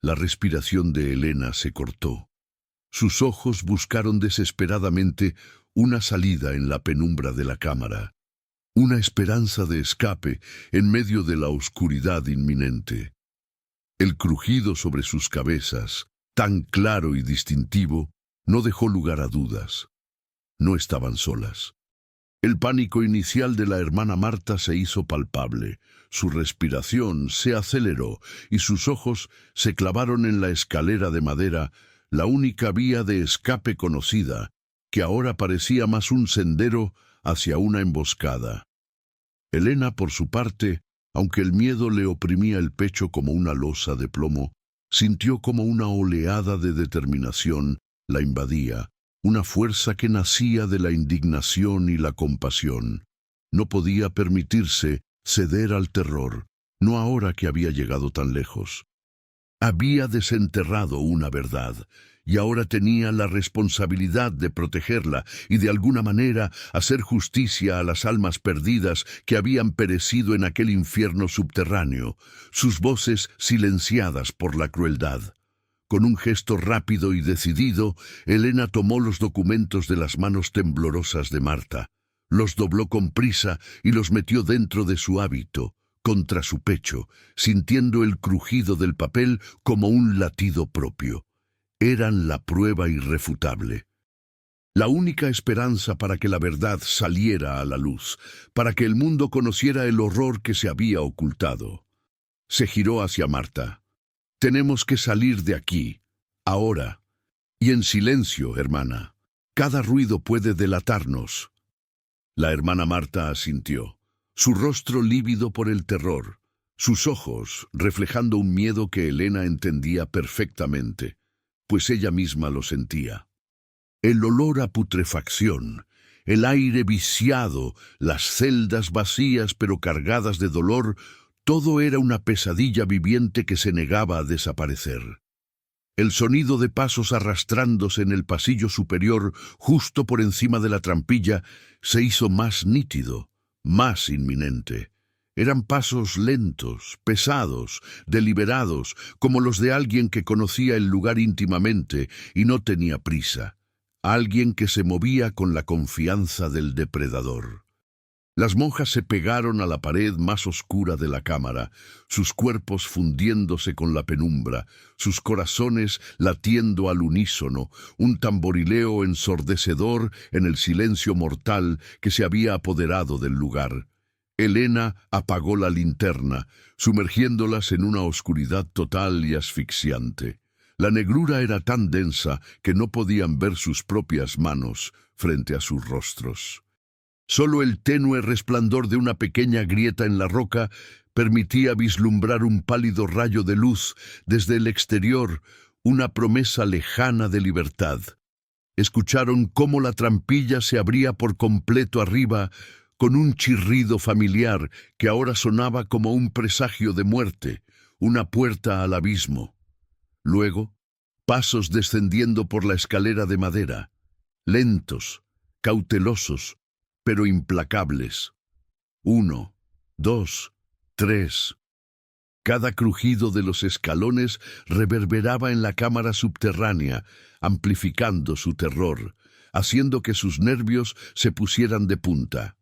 La respiración de Elena se cortó. Sus ojos buscaron desesperadamente una salida en la penumbra de la cámara, una esperanza de escape en medio de la oscuridad inminente. El crujido sobre sus cabezas, tan claro y distintivo, no dejó lugar a dudas. No estaban solas. El pánico inicial de la hermana Marta se hizo palpable. Su respiración se aceleró y sus ojos se clavaron en la escalera de madera, la única vía de escape conocida, que ahora parecía más un sendero hacia una emboscada. Elena, por su parte, aunque el miedo le oprimía el pecho como una losa de plomo, sintió como una oleada de determinación la invadía, una fuerza que nacía de la indignación y la compasión. No podía permitirse ceder al terror, no ahora que había llegado tan lejos. Había desenterrado una verdad, y ahora tenía la responsabilidad de protegerla y de alguna manera hacer justicia a las almas perdidas que habían perecido en aquel infierno subterráneo, sus voces silenciadas por la crueldad. Con un gesto rápido y decidido, Elena tomó los documentos de las manos temblorosas de Marta, los dobló con prisa y los metió dentro de su hábito, contra su pecho, sintiendo el crujido del papel como un latido propio. Eran la prueba irrefutable. La única esperanza para que la verdad saliera a la luz, para que el mundo conociera el horror que se había ocultado. Se giró hacia Marta. «Tenemos que salir de aquí, ahora. Y en silencio, hermana. Cada ruido puede delatarnos». La hermana Marta asintió, su rostro lívido por el terror, sus ojos reflejando un miedo que Elena entendía perfectamente, pues ella misma lo sentía. El olor a putrefacción, el aire viciado, las celdas vacías pero cargadas de dolor, todo era una pesadilla viviente que se negaba a desaparecer. El sonido de pasos arrastrándose en el pasillo superior, justo por encima de la trampilla, se hizo más nítido, más inminente. Eran pasos lentos, pesados, deliberados, como los de alguien que conocía el lugar íntimamente y no tenía prisa. Alguien que se movía con la confianza del depredador. Las monjas se pegaron a la pared más oscura de la cámara, sus cuerpos fundiéndose con la penumbra, sus corazones latiendo al unísono, un tamborileo ensordecedor en el silencio mortal que se había apoderado del lugar. Elena apagó la linterna, sumergiéndolas en una oscuridad total y asfixiante. La negrura era tan densa que no podían ver sus propias manos frente a sus rostros. Solo el tenue resplandor de una pequeña grieta en la roca permitía vislumbrar un pálido rayo de luz desde el exterior, una promesa lejana de libertad. Escucharon cómo la trampilla se abría por completo arriba, con un chirrido familiar que ahora sonaba como un presagio de muerte, una puerta al abismo. Luego, pasos descendiendo por la escalera de madera, lentos, cautelosos, pero implacables. 1, 2, 3. Cada crujido de los escalones reverberaba en la cámara subterránea, amplificando su terror, haciendo que sus nervios se pusieran de punta.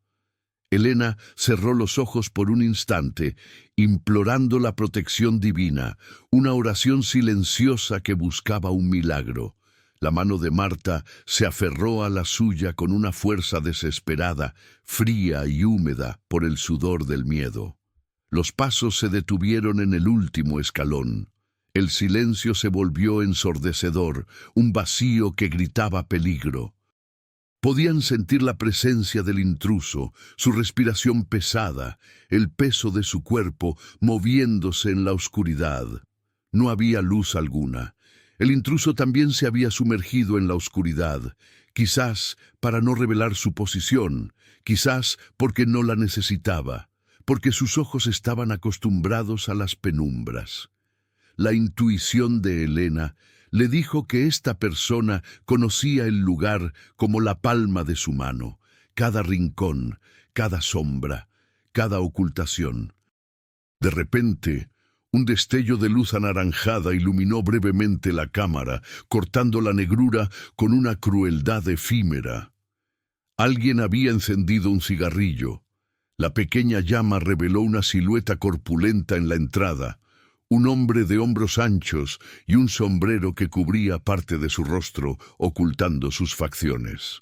Elena cerró los ojos por un instante, implorando la protección divina, una oración silenciosa que buscaba un milagro. La mano de Marta se aferró a la suya con una fuerza desesperada, fría y húmeda por el sudor del miedo. Los pasos se detuvieron en el último escalón. El silencio se volvió ensordecedor, un vacío que gritaba peligro. Podían sentir la presencia del intruso, su respiración pesada, el peso de su cuerpo moviéndose en la oscuridad. No había luz alguna. El intruso también se había sumergido en la oscuridad, quizás para no revelar su posición, quizás porque no la necesitaba, porque sus ojos estaban acostumbrados a las penumbras. La intuición de Elena le dijo que esta persona conocía el lugar como la palma de su mano, cada rincón, cada sombra, cada ocultación. De repente, un destello de luz anaranjada iluminó brevemente la cámara, cortando la negrura con una crueldad efímera. Alguien había encendido un cigarrillo. La pequeña llama reveló una silueta corpulenta en la entrada, un hombre de hombros anchos y un sombrero que cubría parte de su rostro, ocultando sus facciones.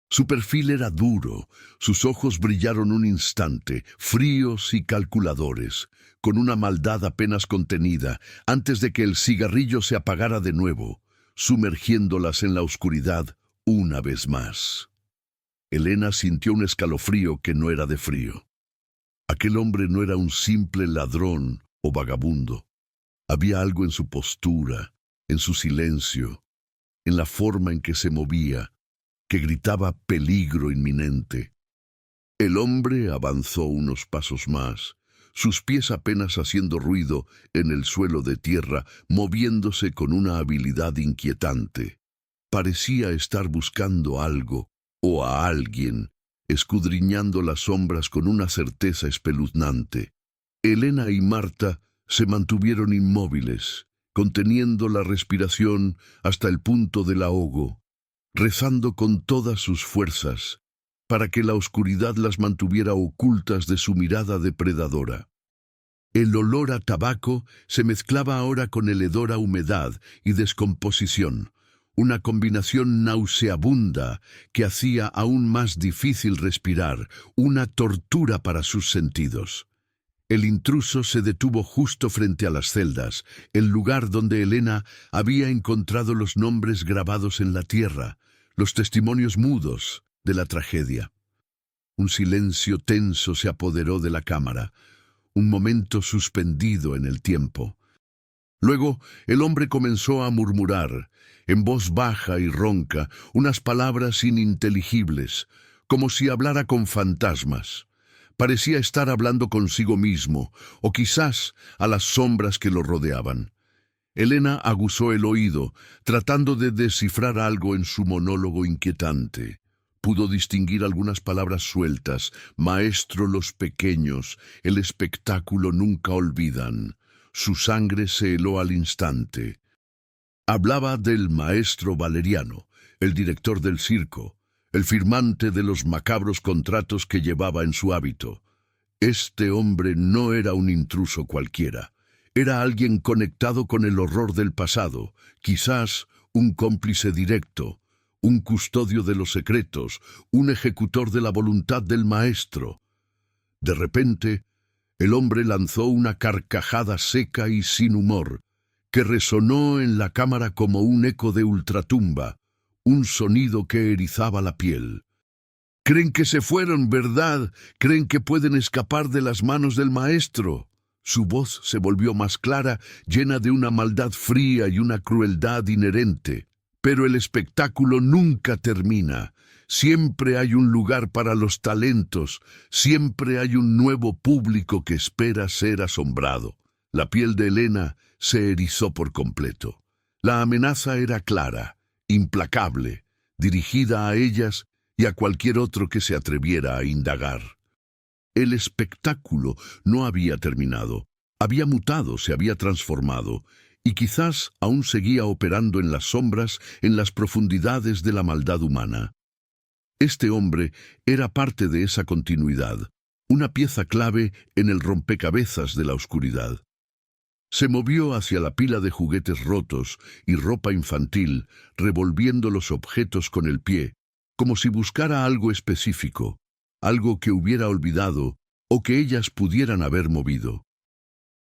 Su perfil era duro, sus ojos brillaron un instante, fríos y calculadores, con una maldad apenas contenida, antes de que el cigarrillo se apagara de nuevo, sumergiéndolas en la oscuridad una vez más. Elena sintió un escalofrío que no era de frío. Aquel hombre no era un simple ladrón o vagabundo. Había algo en su postura, en su silencio, en la forma en que se movía, que gritaba peligro inminente. El hombre avanzó unos pasos más, sus pies apenas haciendo ruido en el suelo de tierra, moviéndose con una habilidad inquietante. Parecía estar buscando algo o a alguien, escudriñando las sombras con una certeza espeluznante. Elena y Marta se mantuvieron inmóviles, conteniendo la respiración hasta el punto del ahogo, rezando con todas sus fuerzas para que la oscuridad las mantuviera ocultas de su mirada depredadora. El olor a tabaco se mezclaba ahora con el hedor a humedad y descomposición, una combinación nauseabunda que hacía aún más difícil respirar, una tortura para sus sentidos. El intruso se detuvo justo frente a las celdas, el lugar donde Elena había encontrado los nombres grabados en la tierra, los testimonios mudos de la tragedia. Un silencio tenso se apoderó de la cámara, un momento suspendido en el tiempo. Luego el hombre comenzó a murmurar, en voz baja y ronca, unas palabras ininteligibles, como si hablara con fantasmas. Parecía estar hablando consigo mismo, o quizás a las sombras que lo rodeaban. Elena aguzó el oído, tratando de descifrar algo en su monólogo inquietante. Pudo distinguir algunas palabras sueltas: maestro los pequeños, el espectáculo nunca olvidan. Su sangre se heló al instante. Hablaba del maestro Valeriano, el director del circo, el firmante de los macabros contratos que llevaba en su hábito. Este hombre no era un intruso cualquiera. Era alguien conectado con el horror del pasado, quizás un cómplice directo, un custodio de los secretos, un ejecutor de la voluntad del maestro. De repente, el hombre lanzó una carcajada seca y sin humor, que resonó en la cámara como un eco de ultratumba, un sonido que erizaba la piel. «Creen que se fueron, ¿verdad? ¿Creen que pueden escapar de las manos del maestro?» Su voz se volvió más clara, llena de una maldad fría y una crueldad inherente. Pero el espectáculo nunca termina. Siempre hay un lugar para los talentos, siempre hay un nuevo público que espera ser asombrado. La piel de Elena se erizó por completo. La amenaza era clara, implacable, dirigida a ellas y a cualquier otro que se atreviera a indagar. El espectáculo no había terminado. Había mutado, se había transformado, y quizás aún seguía operando en las sombras, en las profundidades de la maldad humana. Este hombre era parte de esa continuidad, una pieza clave en el rompecabezas de la oscuridad. Se movió hacia la pila de juguetes rotos y ropa infantil, revolviendo los objetos con el pie, como si buscara algo específico, algo que hubiera olvidado o que ellas pudieran haber movido.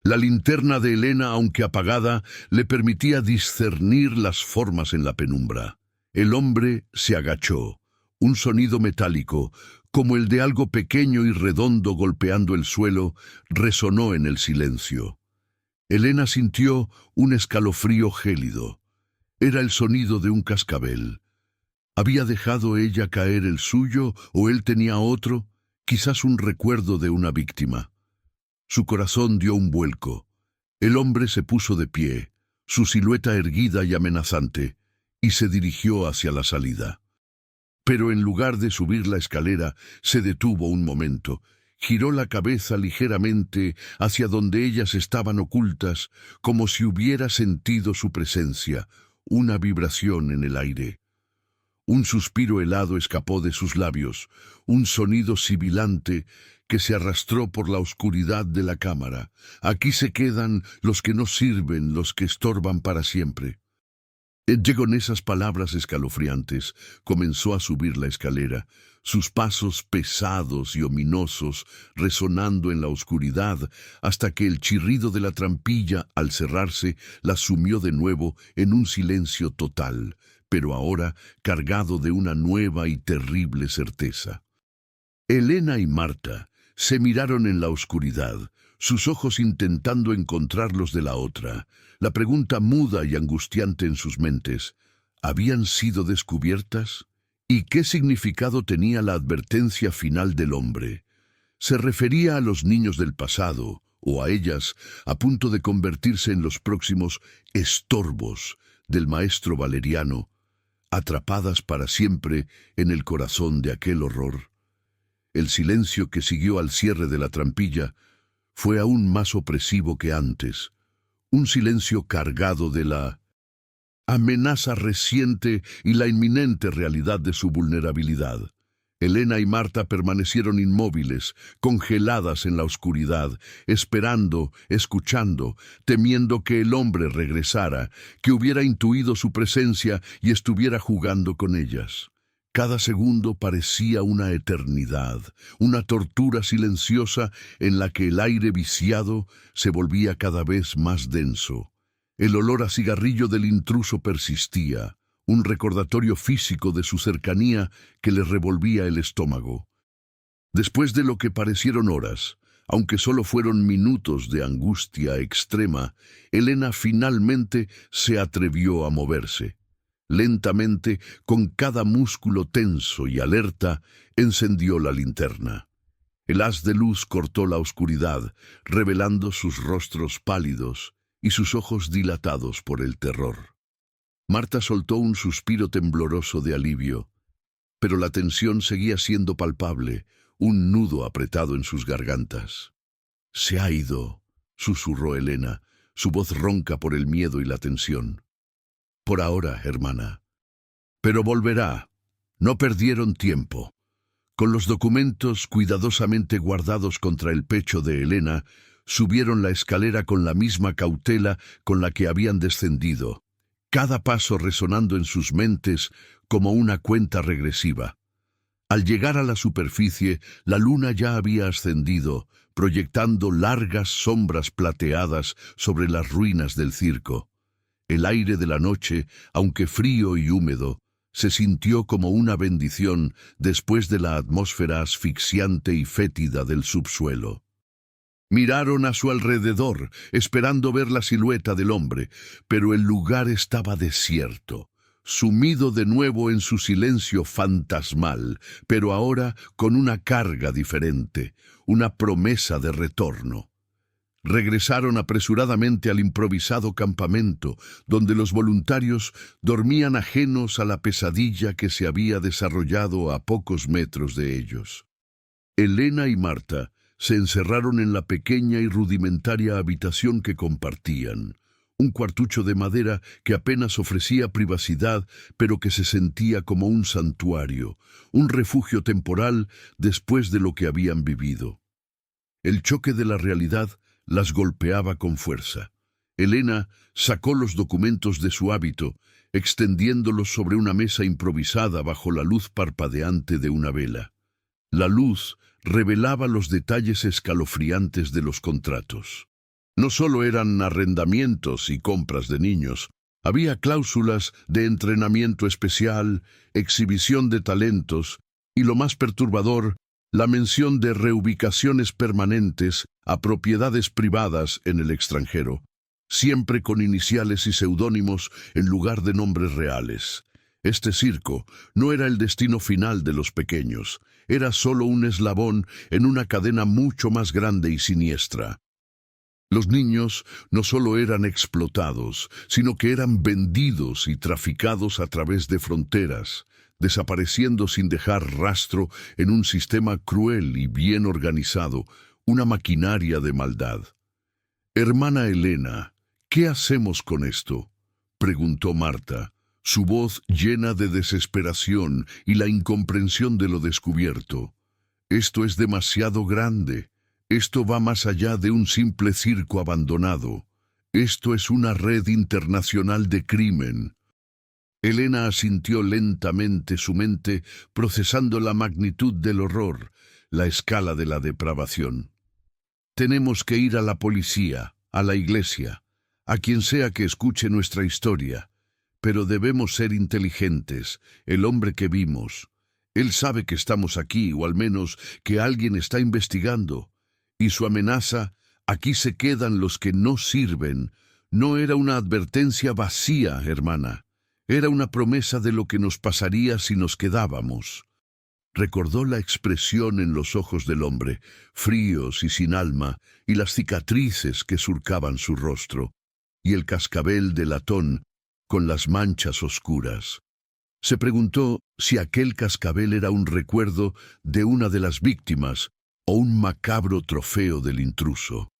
La linterna de Elena, aunque apagada, le permitía discernir las formas en la penumbra. El hombre se agachó. Un sonido metálico, como el de algo pequeño y redondo golpeando el suelo, resonó en el silencio. Elena sintió un escalofrío gélido. Era el sonido de un cascabel. ¿Había dejado ella caer el suyo o él tenía otro? Quizás un recuerdo de una víctima. Su corazón dio un vuelco. El hombre se puso de pie, su silueta erguida y amenazante, y se dirigió hacia la salida. Pero en lugar de subir la escalera, se detuvo un momento. Giró la cabeza ligeramente hacia donde ellas estaban ocultas, como si hubiera sentido su presencia, una vibración en el aire. Un suspiro helado escapó de sus labios, un sonido sibilante que se arrastró por la oscuridad de la cámara. Aquí se quedan los que no sirven, los que estorban para siempre. Con esas palabras escalofriantes, comenzó a subir la escalera, sus pasos pesados y ominosos resonando en la oscuridad, hasta que el chirrido de la trampilla, al cerrarse, la sumió de nuevo en un silencio total, pero ahora cargado de una nueva y terrible certeza. Elena y Marta se miraron en la oscuridad, sus ojos intentando encontrar los de la otra, la pregunta muda y angustiante en sus mentes: ¿habían sido descubiertas? ¿Y qué significado tenía la advertencia final del hombre? ¿Se refería a los niños del pasado, o a ellas, a punto de convertirse en los próximos estorbos del maestro Valeriano, atrapadas para siempre en el corazón de aquel horror? El silencio que siguió al cierre de la trampilla fue aún más opresivo que antes, un silencio cargado de la amenaza reciente y la inminente realidad de su vulnerabilidad. Elena y Marta permanecieron inmóviles, congeladas en la oscuridad, esperando, escuchando, temiendo que el hombre regresara, que hubiera intuido su presencia y estuviera jugando con ellas. Cada segundo parecía una eternidad, una tortura silenciosa en la que el aire viciado se volvía cada vez más denso. El olor a cigarrillo del intruso persistía, un recordatorio físico de su cercanía que le revolvía el estómago. Después de lo que parecieron horas, aunque solo fueron minutos de angustia extrema, Elena finalmente se atrevió a moverse. Lentamente, con cada músculo tenso y alerta, encendió la linterna. El haz de luz cortó la oscuridad, revelando sus rostros pálidos y sus ojos dilatados por el terror. Marta soltó un suspiro tembloroso de alivio, pero la tensión seguía siendo palpable, un nudo apretado en sus gargantas. «Se ha ido», susurró Elena, su voz ronca por el miedo y la tensión. «Por ahora, hermana. Pero volverá». No perdieron tiempo. Con los documentos cuidadosamente guardados contra el pecho de Elena, subieron la escalera con la misma cautela con la que habían descendido, cada paso resonando en sus mentes como una cuenta regresiva. Al llegar a la superficie, la luna ya había ascendido, proyectando largas sombras plateadas sobre las ruinas del circo. El aire de la noche, aunque frío y húmedo, se sintió como una bendición después de la atmósfera asfixiante y fétida del subsuelo. Miraron a su alrededor, esperando ver la silueta del hombre, pero el lugar estaba desierto, sumido de nuevo en su silencio fantasmal, pero ahora con una carga diferente, una promesa de retorno. Regresaron apresuradamente al improvisado campamento, donde los voluntarios dormían ajenos a la pesadilla que se había desarrollado a pocos metros de ellos. Elena y Marta Se encerraron en la pequeña y rudimentaria habitación que compartían. Un cuartucho de madera que apenas ofrecía privacidad, pero que se sentía como un santuario, un refugio temporal después de lo que habían vivido. El choque de la realidad las golpeaba con fuerza. Elena sacó los documentos de su hábito, extendiéndolos sobre una mesa improvisada bajo la luz parpadeante de una vela. La luz revelaba los detalles escalofriantes de los contratos. No solo eran arrendamientos y compras de niños, había cláusulas de entrenamiento especial, exhibición de talentos y, lo más perturbador, la mención de reubicaciones permanentes a propiedades privadas en el extranjero, siempre con iniciales y seudónimos en lugar de nombres reales. Este circo no era el destino final de los pequeños, era solo un eslabón en una cadena mucho más grande y siniestra. Los niños no solo eran explotados, sino que eran vendidos y traficados a través de fronteras, desapareciendo sin dejar rastro en un sistema cruel y bien organizado, una maquinaria de maldad. «Hermana Elena, ¿qué hacemos con esto?», preguntó Marta, su voz llena de desesperación y la incomprensión de lo descubierto. «Esto es demasiado grande. Esto va más allá de un simple circo abandonado. Esto es una red internacional de crimen». Elena asintió lentamente, su mente procesando la magnitud del horror, la escala de la depravación. «Tenemos que ir a la policía, a la iglesia, a quien sea que escuche nuestra historia. Pero debemos ser inteligentes. El hombre que vimos, él sabe que estamos aquí, o al menos que alguien está investigando. Y su amenaza, aquí se quedan los que no sirven, no era una advertencia vacía, hermana. Era una promesa de lo que nos pasaría si nos quedábamos». Recordó la expresión en los ojos del hombre, fríos y sin alma, y las cicatrices que surcaban su rostro, y el cascabel de latón con las manchas oscuras. Se preguntó si aquel cascabel era un recuerdo de una de las víctimas o un macabro trofeo del intruso.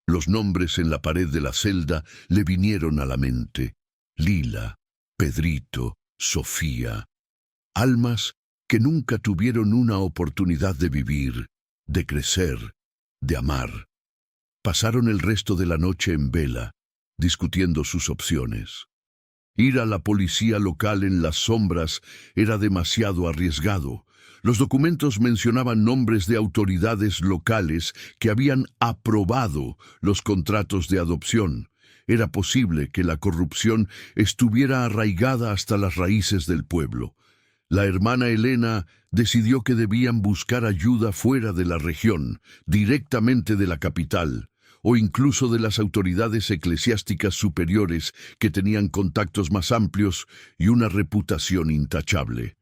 Los nombres en la pared de la celda le vinieron a la mente: Lila, Pedrito, Sofía. Almas que nunca tuvieron una oportunidad de vivir, de crecer, de amar. Pasaron el resto de la noche en vela, discutiendo sus opciones. Ir a la policía local en las sombras era demasiado arriesgado. Los documentos mencionaban nombres de autoridades locales que habían aprobado los contratos de adopción. Era posible que la corrupción estuviera arraigada hasta las raíces del pueblo. La hermana Elena decidió que debían buscar ayuda fuera de la región, directamente de la capital, o incluso de las autoridades eclesiásticas superiores que tenían contactos más amplios y una reputación intachable.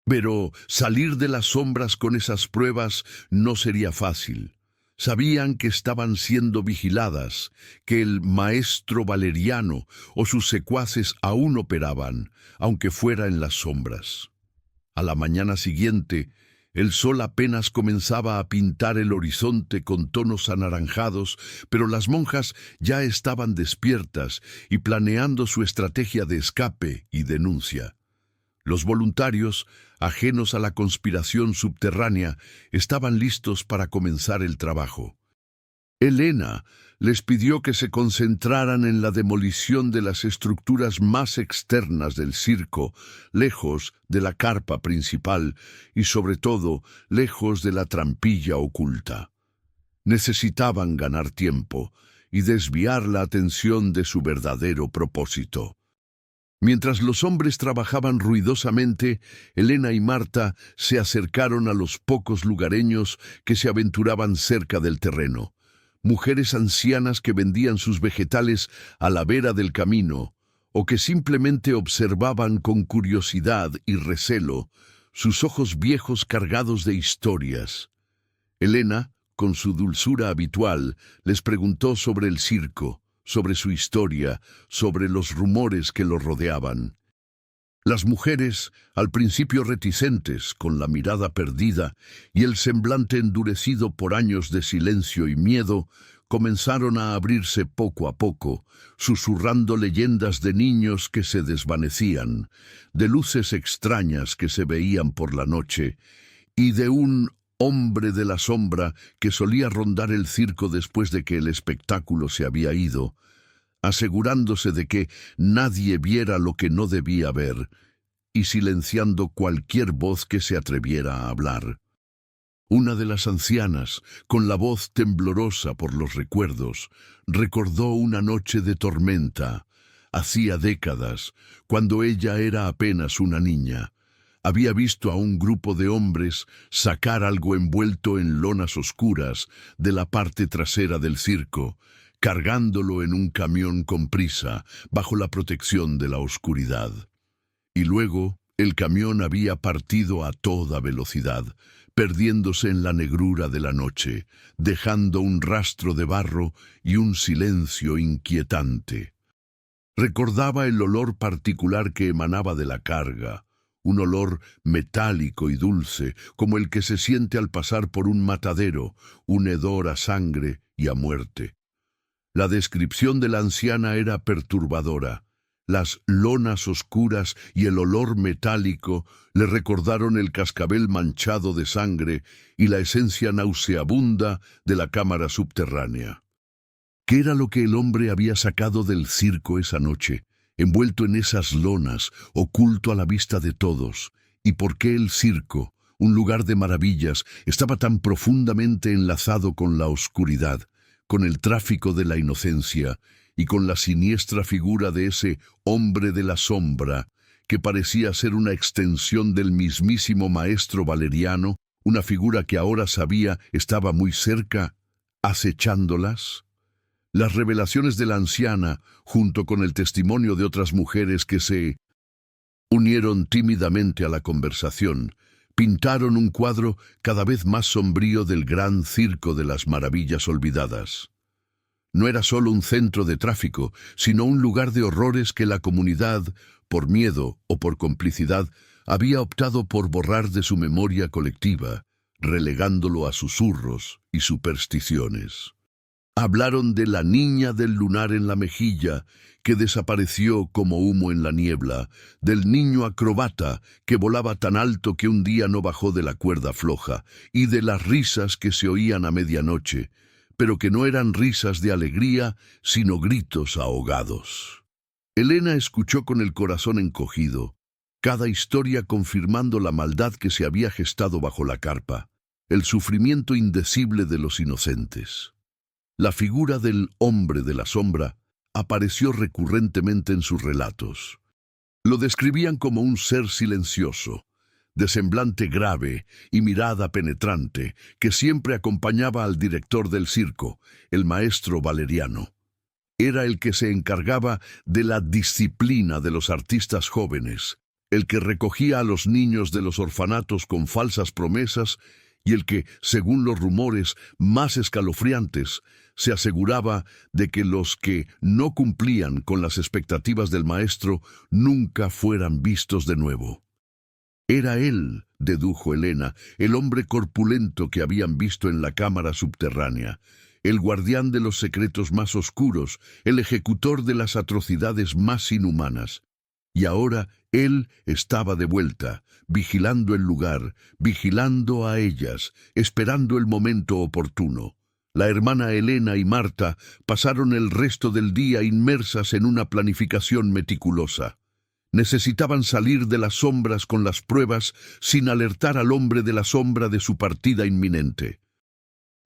Pero salir de las sombras con esas pruebas no sería fácil. Sabían que estaban siendo vigiladas, que el maestro Valeriano o sus secuaces aún operaban, aunque fuera en las sombras. A la mañana siguiente, el sol apenas comenzaba a pintar el horizonte con tonos anaranjados, pero las monjas ya estaban despiertas y planeando su estrategia de escape y denuncia. Los voluntarios, ajenos a la conspiración subterránea, estaban listos para comenzar el trabajo. Elena les pidió que se concentraran en la demolición de las estructuras más externas del circo, lejos de la carpa principal y, sobre todo, lejos de la trampilla oculta. Necesitaban ganar tiempo y desviar la atención de su verdadero propósito. Mientras los hombres trabajaban ruidosamente, Elena y Marta se acercaron a los pocos lugareños que se aventuraban cerca del terreno. Mujeres ancianas que vendían sus vegetales a la vera del camino, o que simplemente observaban con curiosidad y recelo, sus ojos viejos cargados de historias. Elena, con su dulzura habitual, les preguntó sobre el circo, sobre su historia, sobre los rumores que lo rodeaban. Las mujeres, al principio reticentes, con la mirada perdida y el semblante endurecido por años de silencio y miedo, comenzaron a abrirse poco a poco, susurrando leyendas de niños que se desvanecían, de luces extrañas que se veían por la noche, y de un hombre de la sombra que solía rondar el circo después de que el espectáculo se había ido, asegurándose de que nadie viera lo que no debía ver, y silenciando cualquier voz que se atreviera a hablar. Una de las ancianas, con la voz temblorosa por los recuerdos, recordó una noche de tormenta, hacía décadas, cuando ella era apenas una niña. Había visto a un grupo de hombres sacar algo envuelto en lonas oscuras de la parte trasera del circo, cargándolo en un camión con prisa, bajo la protección de la oscuridad. Y luego, el camión había partido a toda velocidad, perdiéndose en la negrura de la noche, dejando un rastro de barro y un silencio inquietante. Recordaba el olor particular que emanaba de la carga, un olor metálico y dulce, como el que se siente al pasar por un matadero, un hedor a sangre y a muerte. La descripción de la anciana era perturbadora. Las lonas oscuras y el olor metálico le recordaron el cascabel manchado de sangre y la esencia nauseabunda de la cámara subterránea. ¿Qué era lo que el hombre había sacado del circo esa noche, envuelto en esas lonas, oculto a la vista de todos? ¿Y por qué el circo, un lugar de maravillas, estaba tan profundamente enlazado con la oscuridad, con el tráfico de la inocencia y con la siniestra figura de ese hombre de la sombra, que parecía ser una extensión del mismísimo maestro Valeriano, una figura que ahora sabía estaba muy cerca, acechándolas? Las revelaciones de la anciana, junto con el testimonio de otras mujeres que se unieron tímidamente a la conversación, pintaron un cuadro cada vez más sombrío del gran circo de las maravillas olvidadas. No era solo un centro de tráfico, sino un lugar de horrores que la comunidad, por miedo o por complicidad, había optado por borrar de su memoria colectiva, relegándolo a susurros y supersticiones. Hablaron de la niña del lunar en la mejilla, que desapareció como humo en la niebla, del niño acrobata que volaba tan alto que un día no bajó de la cuerda floja, y de las risas que se oían a medianoche, pero que no eran risas de alegría, sino gritos ahogados. Elena escuchó con el corazón encogido, cada historia confirmando la maldad que se había gestado bajo la carpa, el sufrimiento indecible de los inocentes. La figura del hombre de la sombra apareció recurrentemente en sus relatos. Lo describían como un ser silencioso, de semblante grave y mirada penetrante, que siempre acompañaba al director del circo, el maestro Valeriano. Era el que se encargaba de la disciplina de los artistas jóvenes, el que recogía a los niños de los orfanatos con falsas promesas y el que, según los rumores más escalofriantes, se aseguraba de que los que no cumplían con las expectativas del maestro nunca fueran vistos de nuevo. Era él, dedujo Elena, el hombre corpulento que habían visto en la cámara subterránea, el guardián de los secretos más oscuros, el ejecutor de las atrocidades más inhumanas. Y ahora él estaba de vuelta, vigilando el lugar, vigilando a ellas, esperando el momento oportuno. La hermana Elena y Marta pasaron el resto del día inmersas en una planificación meticulosa. Necesitaban salir de las sombras con las pruebas sin alertar al hombre de la sombra de su partida inminente.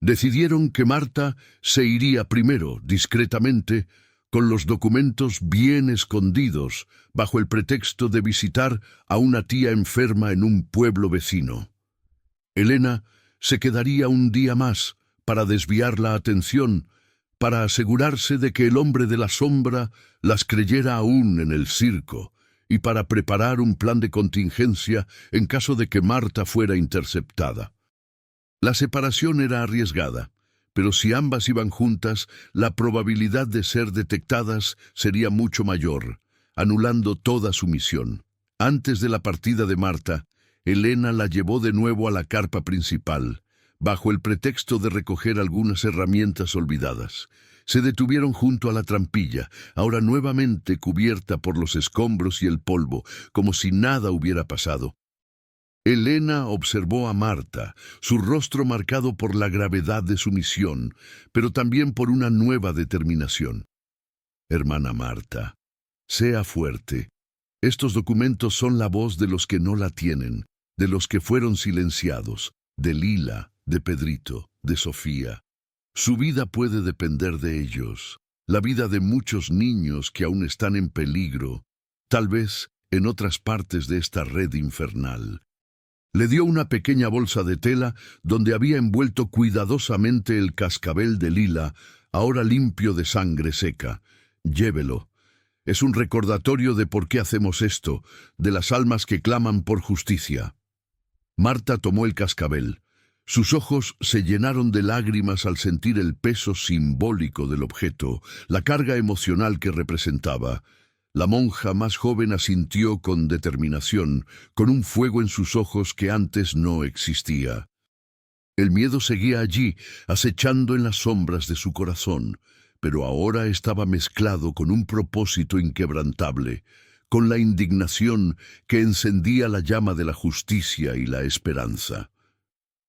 Decidieron que Marta se iría primero, discretamente, con los documentos bien escondidos, bajo el pretexto de visitar a una tía enferma en un pueblo vecino. Elena se quedaría un día más para desviar la atención, para asegurarse de que el hombre de la sombra las creyera aún en el circo, y para preparar un plan de contingencia en caso de que Marta fuera interceptada. La separación era arriesgada, pero si ambas iban juntas, la probabilidad de ser detectadas sería mucho mayor, anulando toda su misión. Antes de la partida de Marta, Elena la llevó de nuevo a la carpa principal, bajo el pretexto de recoger algunas herramientas olvidadas. Se detuvieron junto a la trampilla, ahora nuevamente cubierta por los escombros y el polvo, como si nada hubiera pasado. Elena observó a Marta, su rostro marcado por la gravedad de su misión, pero también por una nueva determinación. Hermana Marta, sea fuerte. Estos documentos son la voz de los que no la tienen, de los que fueron silenciados, de Lila, de Pedrito, de Sofía. Su vida puede depender de ellos, la vida de muchos niños que aún están en peligro, tal vez en otras partes de esta red infernal. Le dio una pequeña bolsa de tela donde había envuelto cuidadosamente el cascabel de Lila, ahora limpio de sangre seca. Llévelo. Es un recordatorio de por qué hacemos esto, de las almas que claman por justicia. Marta tomó el cascabel. Sus ojos se llenaron de lágrimas al sentir el peso simbólico del objeto, la carga emocional que representaba. La monja más joven asintió con determinación, con un fuego en sus ojos que antes no existía. El miedo seguía allí, acechando en las sombras de su corazón, pero ahora estaba mezclado con un propósito inquebrantable, con la indignación que encendía la llama de la justicia y la esperanza.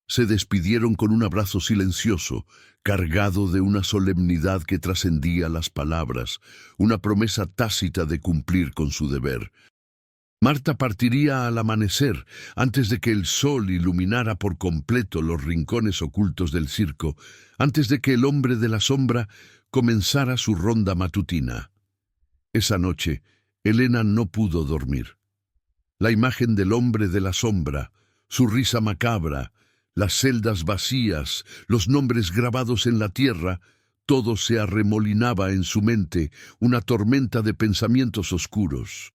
Se despidieron con un abrazo silencioso, cargado de una solemnidad que trascendía las palabras, una promesa tácita de cumplir con su deber. Marta partiría al amanecer, antes de que el sol iluminara por completo los rincones ocultos del circo, antes de que el hombre de la sombra comenzara su ronda matutina. Esa noche, Elena no pudo dormir. La imagen del hombre de la sombra, su risa macabra, las celdas vacías, los nombres grabados en la tierra, todo se arremolinaba en su mente, una tormenta de pensamientos oscuros.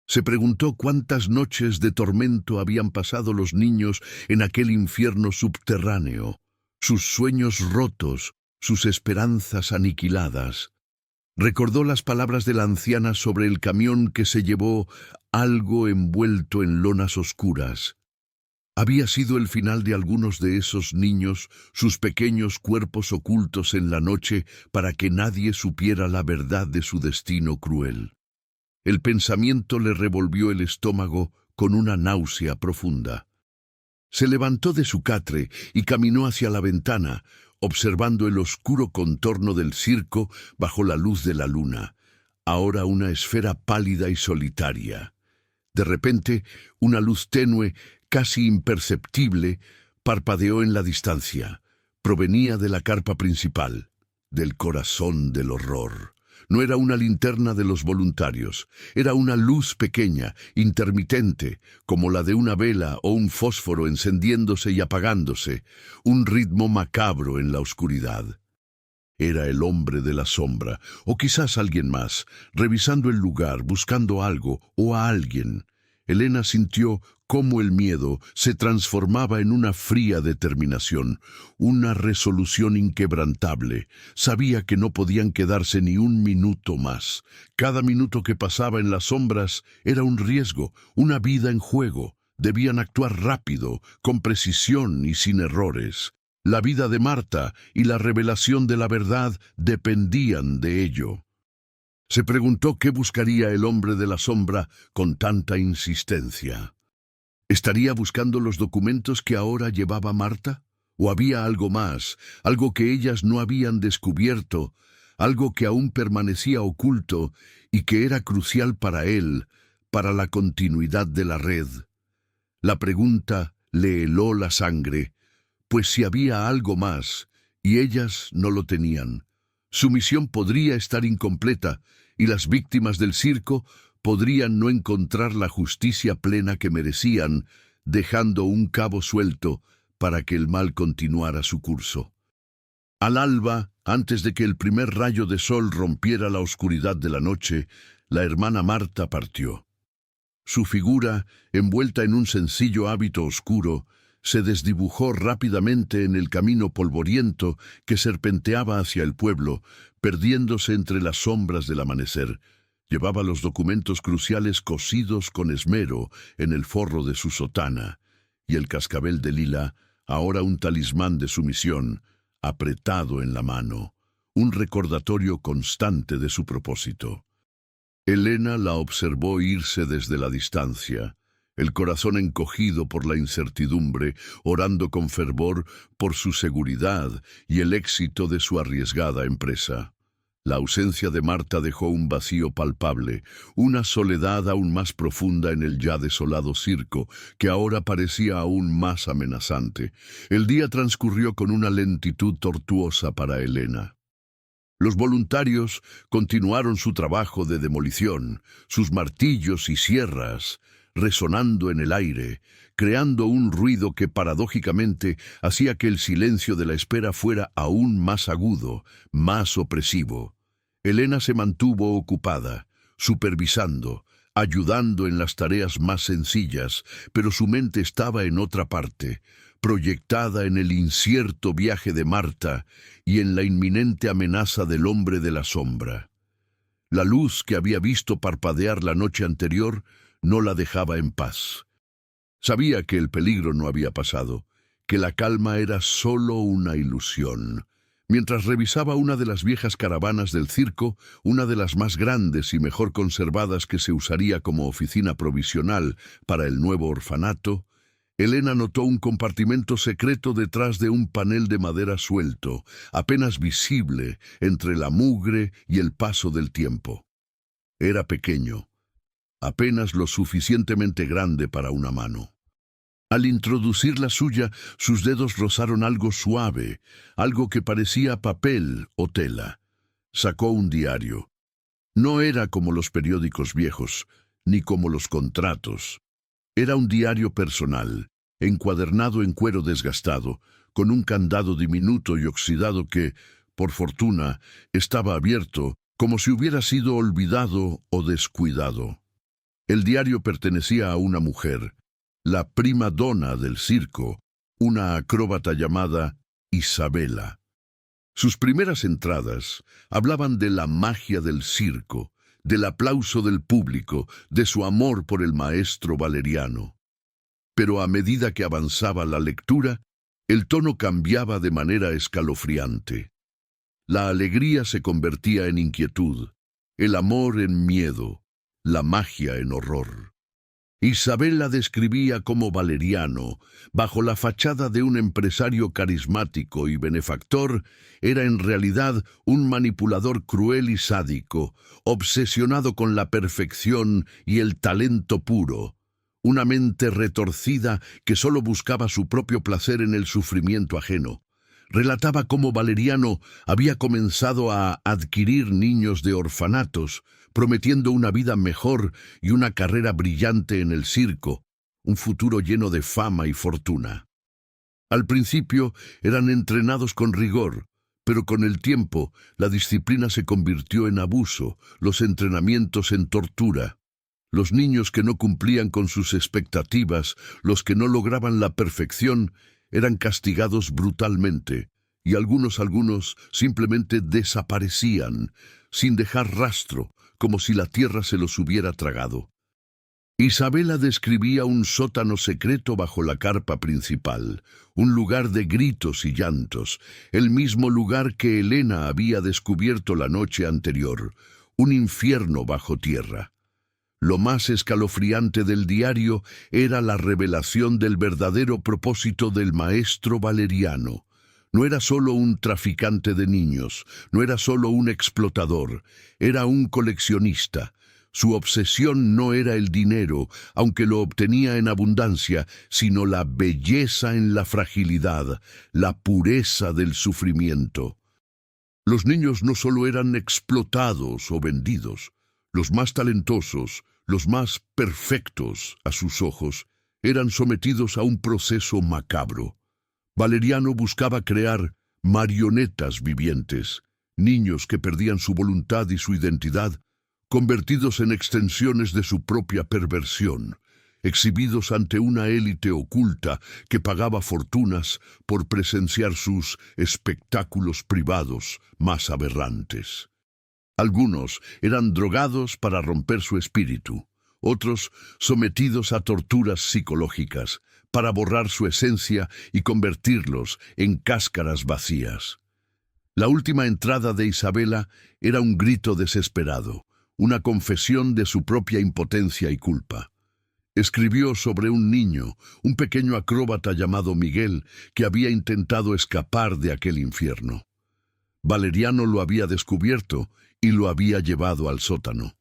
Se preguntó cuántas noches de tormento habían pasado los niños en aquel infierno subterráneo, sus sueños rotos, sus esperanzas aniquiladas. Recordó las palabras de la anciana sobre el camión que se llevó algo envuelto en lonas oscuras. Había sido el final de algunos de esos niños, sus pequeños cuerpos ocultos en la noche para que nadie supiera la verdad de su destino cruel. El pensamiento le revolvió el estómago con una náusea profunda. Se levantó de su catre y caminó hacia la ventana, observando el oscuro contorno del circo bajo la luz de la luna, ahora una esfera pálida y solitaria. De repente, una luz tenue, casi imperceptible, parpadeó en la distancia. Provenía de la carpa principal, del corazón del horror. No era una linterna de los voluntarios, era una luz pequeña, intermitente, como la de una vela o un fósforo encendiéndose y apagándose, un ritmo macabro en la oscuridad. Era el hombre de la sombra, o quizás alguien más, revisando el lugar, buscando algo o a alguien. Elena sintió cómo el miedo se transformaba en una fría determinación, una resolución inquebrantable. Sabía que no podían quedarse ni un minuto más. Cada minuto que pasaba en las sombras era un riesgo, una vida en juego. Debían actuar rápido, con precisión y sin errores. La vida de Marta y la revelación de la verdad dependían de ello. Se preguntó qué buscaría el hombre de la sombra con tanta insistencia. ¿Estaría buscando los documentos que ahora llevaba Marta? ¿O había algo más, algo que ellas no habían descubierto, algo que aún permanecía oculto y que era crucial para él, para la continuidad de la red? La pregunta le heló la sangre, pues si había algo más, y ellas no lo tenían, su misión podría estar incompleta, y las víctimas del circo podrían no encontrar la justicia plena que merecían, dejando un cabo suelto para que el mal continuara su curso. Al alba, antes de que el primer rayo de sol rompiera la oscuridad de la noche, la hermana Marta partió. Su figura, envuelta en un sencillo hábito oscuro, se desdibujó rápidamente en el camino polvoriento que serpenteaba hacia el pueblo, perdiéndose entre las sombras del amanecer. Llevaba los documentos cruciales cosidos con esmero en el forro de su sotana, y el cascabel de lila, ahora un talismán de su misión, apretado en la mano, un recordatorio constante de su propósito. Elena la observó irse desde la distancia, el corazón encogido por la incertidumbre, orando con fervor por su seguridad y el éxito de su arriesgada empresa. La ausencia de Marta dejó un vacío palpable, una soledad aún más profunda en el ya desolado circo, que ahora parecía aún más amenazante. El día transcurrió con una lentitud tortuosa para Elena. Los voluntarios continuaron su trabajo de demolición, sus martillos y sierras resonando en el aire, creando un ruido que paradójicamente hacía que el silencio de la espera fuera aún más agudo, más opresivo. Elena se mantuvo ocupada, supervisando, ayudando en las tareas más sencillas, pero su mente estaba en otra parte, proyectada en el incierto viaje de Marta y en la inminente amenaza del hombre de la sombra. La luz que había visto parpadear la noche anterior no la dejaba en paz. Sabía que el peligro no había pasado, que la calma era solo una ilusión. Mientras revisaba una de las viejas caravanas del circo, una de las más grandes y mejor conservadas que se usaría como oficina provisional para el nuevo orfanato, Elena notó un compartimento secreto detrás de un panel de madera suelto, apenas visible entre la mugre y el paso del tiempo. Era pequeño, apenas lo suficientemente grande para una mano. Al introducir la suya, sus dedos rozaron algo suave, algo que parecía papel o tela. Sacó un diario. No era como los periódicos viejos, ni como los contratos. Era un diario personal, encuadernado en cuero desgastado, con un candado diminuto y oxidado que, por fortuna, estaba abierto, como si hubiera sido olvidado o descuidado. El diario pertenecía a una mujer, la prima donna del circo, una acróbata llamada Isabela. Sus primeras entradas hablaban de la magia del circo, del aplauso del público, de su amor por el maestro Valeriano. Pero a medida que avanzaba la lectura, el tono cambiaba de manera escalofriante. La alegría se convertía en inquietud, el amor en miedo, la magia en horror. Isabel la describía como Valeriano, bajo la fachada de un empresario carismático y benefactor, era en realidad un manipulador cruel y sádico, obsesionado con la perfección y el talento puro, una mente retorcida que solo buscaba su propio placer en el sufrimiento ajeno. Relataba cómo Valeriano había comenzado a adquirir niños de orfanatos, prometiendo una vida mejor y una carrera brillante en el circo, un futuro lleno de fama y fortuna. Al principio eran entrenados con rigor, pero con el tiempo la disciplina se convirtió en abuso, los entrenamientos en tortura. Los niños que no cumplían con sus expectativas, los que no lograban la perfección, eran castigados brutalmente, y algunos simplemente desaparecían, sin dejar rastro, como si la tierra se los hubiera tragado. Isabela describía un sótano secreto bajo la carpa principal, un lugar de gritos y llantos, el mismo lugar que Elena había descubierto la noche anterior, un infierno bajo tierra. Lo más escalofriante del diario era la revelación del verdadero propósito del maestro Valeriano. No era solo un traficante de niños, no era solo un explotador, era un coleccionista. Su obsesión no era el dinero, aunque lo obtenía en abundancia, sino la belleza en la fragilidad, la pureza del sufrimiento. Los niños no solo eran explotados o vendidos, los más talentosos, los más perfectos a sus ojos, eran sometidos a un proceso macabro. Valeriano buscaba crear marionetas vivientes, niños que perdían su voluntad y su identidad, convertidos en extensiones de su propia perversión, exhibidos ante una élite oculta que pagaba fortunas por presenciar sus espectáculos privados más aberrantes. Algunos eran drogados para romper su espíritu, otros sometidos a torturas psicológicas para borrar su esencia y convertirlos en cáscaras vacías. La última entrada de Isabela era un grito desesperado, una confesión de su propia impotencia y culpa. Escribió sobre un niño, un pequeño acróbata llamado Miguel, que había intentado escapar de aquel infierno. Valeriano lo había descubierto y lo había llevado al sótano.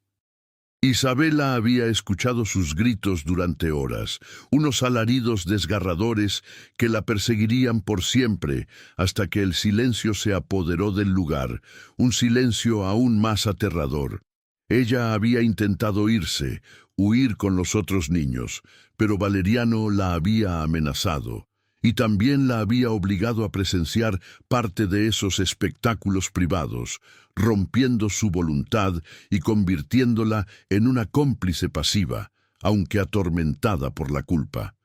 Isabela había escuchado sus gritos durante horas, unos alaridos desgarradores que la perseguirían por siempre hasta que el silencio se apoderó del lugar, un silencio aún más aterrador. Ella había intentado irse, huir con los otros niños, pero Valeriano la había amenazado y también la había obligado a presenciar parte de esos espectáculos privados, rompiendo su voluntad y convirtiéndola en una cómplice pasiva, aunque atormentada por la culpa.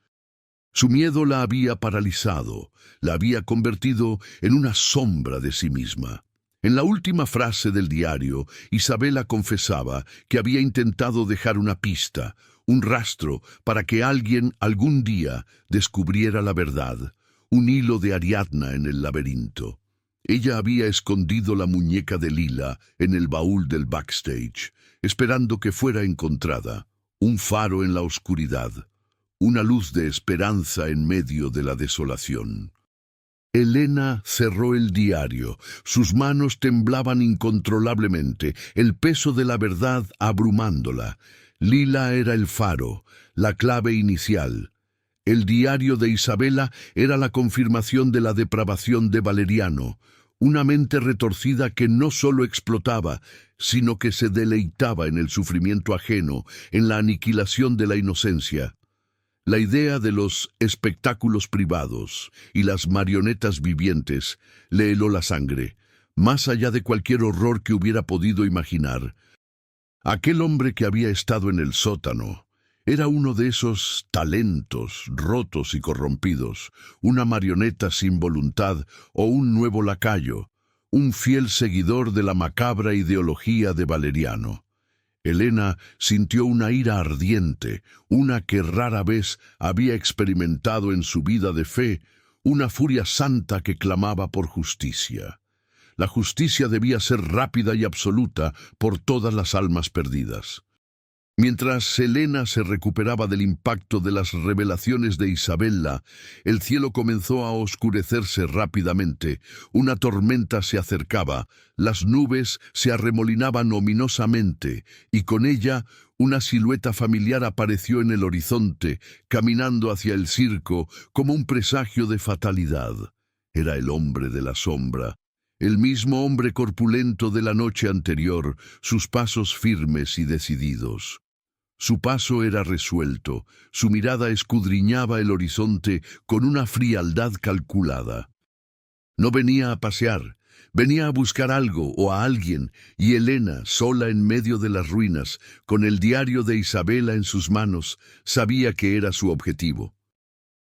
Su miedo la había paralizado, la había convertido en una sombra de sí misma. En la última frase del diario, Isabela confesaba que había intentado dejar una pista, un rastro para que alguien algún día descubriera la verdad, un hilo de Ariadna en el laberinto. Ella había escondido la muñeca de Lila en el baúl del backstage, esperando que fuera encontrada, un faro en la oscuridad, una luz de esperanza en medio de la desolación. Elena cerró el diario. Sus manos temblaban incontrolablemente, el peso de la verdad abrumándola. Lila era el faro, la clave inicial. El diario de Isabela era la confirmación de la depravación de Valeriano, una mente retorcida que no solo explotaba, sino que se deleitaba en el sufrimiento ajeno, en la aniquilación de la inocencia. La idea de los espectáculos privados y las marionetas vivientes le heló la sangre, más allá de cualquier horror que hubiera podido imaginar. Aquel hombre que había estado en el sótano era uno de esos talentos rotos y corrompidos, una marioneta sin voluntad o un nuevo lacayo, un fiel seguidor de la macabra ideología de Valeriano. Elena sintió una ira ardiente, una que rara vez había experimentado en su vida de fe, una furia santa que clamaba por justicia. La justicia debía ser rápida y absoluta por todas las almas perdidas. Mientras Elena se recuperaba del impacto de las revelaciones de Isabela, el cielo comenzó a oscurecerse rápidamente, una tormenta se acercaba, las nubes se arremolinaban ominosamente, y con ella una silueta familiar apareció en el horizonte, caminando hacia el circo como un presagio de fatalidad. Era el hombre de la sombra. El mismo hombre corpulento de la noche anterior, sus pasos firmes y decididos. Su paso era resuelto, su mirada escudriñaba el horizonte con una frialdad calculada. No venía a pasear, venía a buscar algo o a alguien, y Elena, sola en medio de las ruinas, con el diario de Isabela en sus manos, sabía que era su objetivo.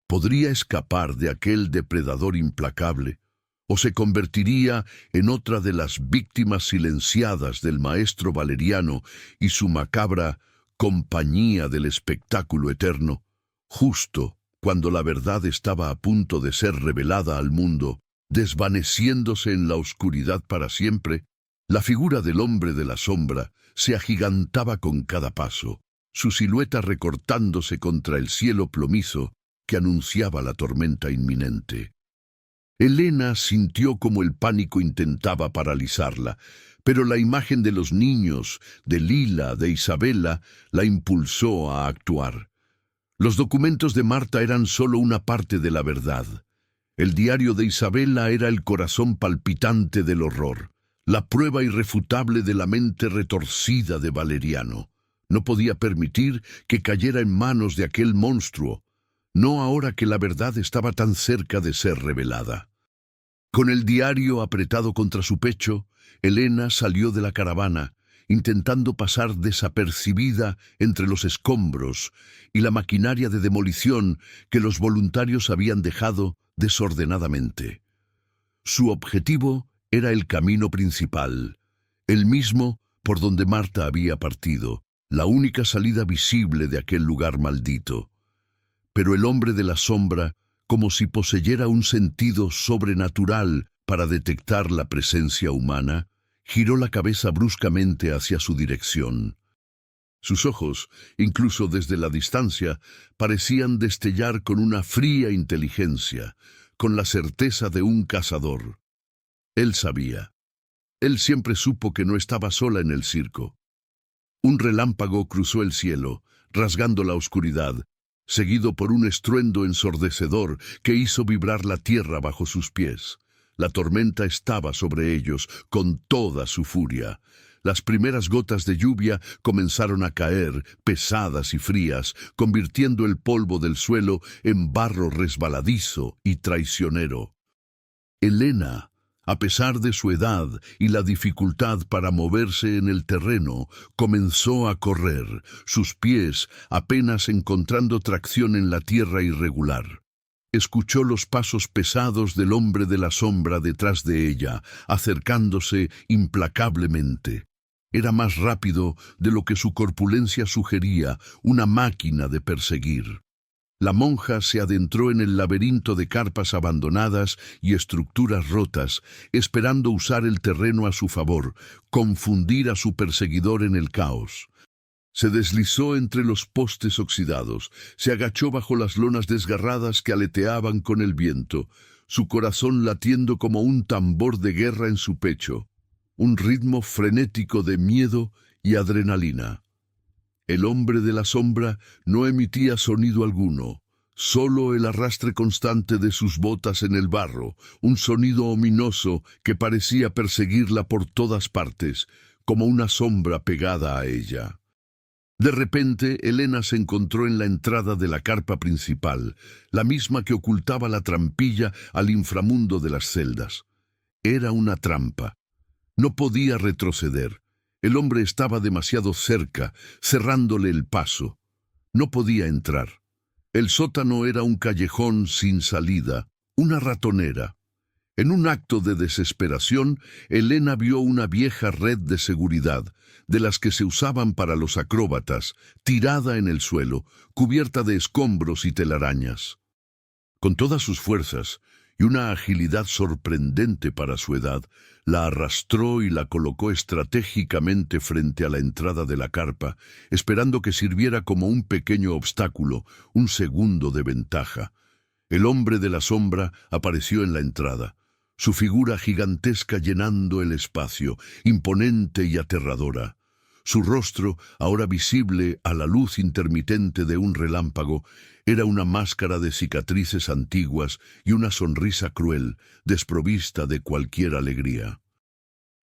¿Podría escapar de aquel depredador implacable? ¿O se convertiría en otra de las víctimas silenciadas del maestro Valeriano y su macabra compañía del espectáculo eterno, justo cuando la verdad estaba a punto de ser revelada al mundo, desvaneciéndose en la oscuridad para siempre? La figura del hombre de la sombra se agigantaba con cada paso, su silueta recortándose contra el cielo plomizo que anunciaba la tormenta inminente. Elena sintió como el pánico intentaba paralizarla, pero la imagen de los niños, de Lila, de Isabela, la impulsó a actuar. Los documentos de Marta eran solo una parte de la verdad. El diario de Isabela era el corazón palpitante del horror, la prueba irrefutable de la mente retorcida de Valeriano. No podía permitir que cayera en manos de aquel monstruo, no ahora que la verdad estaba tan cerca de ser revelada. Con el diario apretado contra su pecho, Elena salió de la caravana, intentando pasar desapercibida entre los escombros y la maquinaria de demolición que los voluntarios habían dejado desordenadamente. Su objetivo era el camino principal, el mismo por donde Marta había partido, la única salida visible de aquel lugar maldito. Pero el hombre de la sombra, como si poseyera un sentido sobrenatural para detectar la presencia humana, giró la cabeza bruscamente hacia su dirección. Sus ojos, incluso desde la distancia, parecían destellar con una fría inteligencia, con la certeza de un cazador. Él sabía. Él siempre supo que no estaba sola en el circo. Un relámpago cruzó el cielo, rasgando la oscuridad, seguido por un estruendo ensordecedor que hizo vibrar la tierra bajo sus pies. La tormenta estaba sobre ellos con toda su furia. Las primeras gotas de lluvia comenzaron a caer, pesadas y frías, convirtiendo el polvo del suelo en barro resbaladizo y traicionero. Elena, a pesar de su edad y la dificultad para moverse en el terreno, comenzó a correr, sus pies apenas encontrando tracción en la tierra irregular. Escuchó los pasos pesados del hombre de la sombra detrás de ella, acercándose implacablemente. Era más rápido de lo que su corpulencia sugería, una máquina de perseguir. La monja se adentró en el laberinto de carpas abandonadas y estructuras rotas, esperando usar el terreno a su favor, confundir a su perseguidor en el caos. Se deslizó entre los postes oxidados, se agachó bajo las lonas desgarradas que aleteaban con el viento, su corazón latiendo como un tambor de guerra en su pecho, un ritmo frenético de miedo y adrenalina. El hombre de la sombra no emitía sonido alguno, solo el arrastre constante de sus botas en el barro, un sonido ominoso que parecía perseguirla por todas partes, como una sombra pegada a ella. De repente, Elena se encontró en la entrada de la carpa principal, la misma que ocultaba la trampilla al inframundo de las celdas. Era una trampa. No podía retroceder. El hombre estaba demasiado cerca, cerrándole el paso. No podía entrar. El sótano era un callejón sin salida, una ratonera. En un acto de desesperación, Elena vio una vieja red de seguridad, de las que se usaban para los acróbatas, tirada en el suelo, cubierta de escombros y telarañas. Con todas sus fuerzas, y una agilidad sorprendente para su edad, la arrastró y la colocó estratégicamente frente a la entrada de la carpa, esperando que sirviera como un pequeño obstáculo, un segundo de ventaja. El hombre de la sombra apareció en la entrada, su figura gigantesca llenando el espacio, imponente y aterradora. Su rostro, ahora visible a la luz intermitente de un relámpago, era una máscara de cicatrices antiguas y una sonrisa cruel, desprovista de cualquier alegría.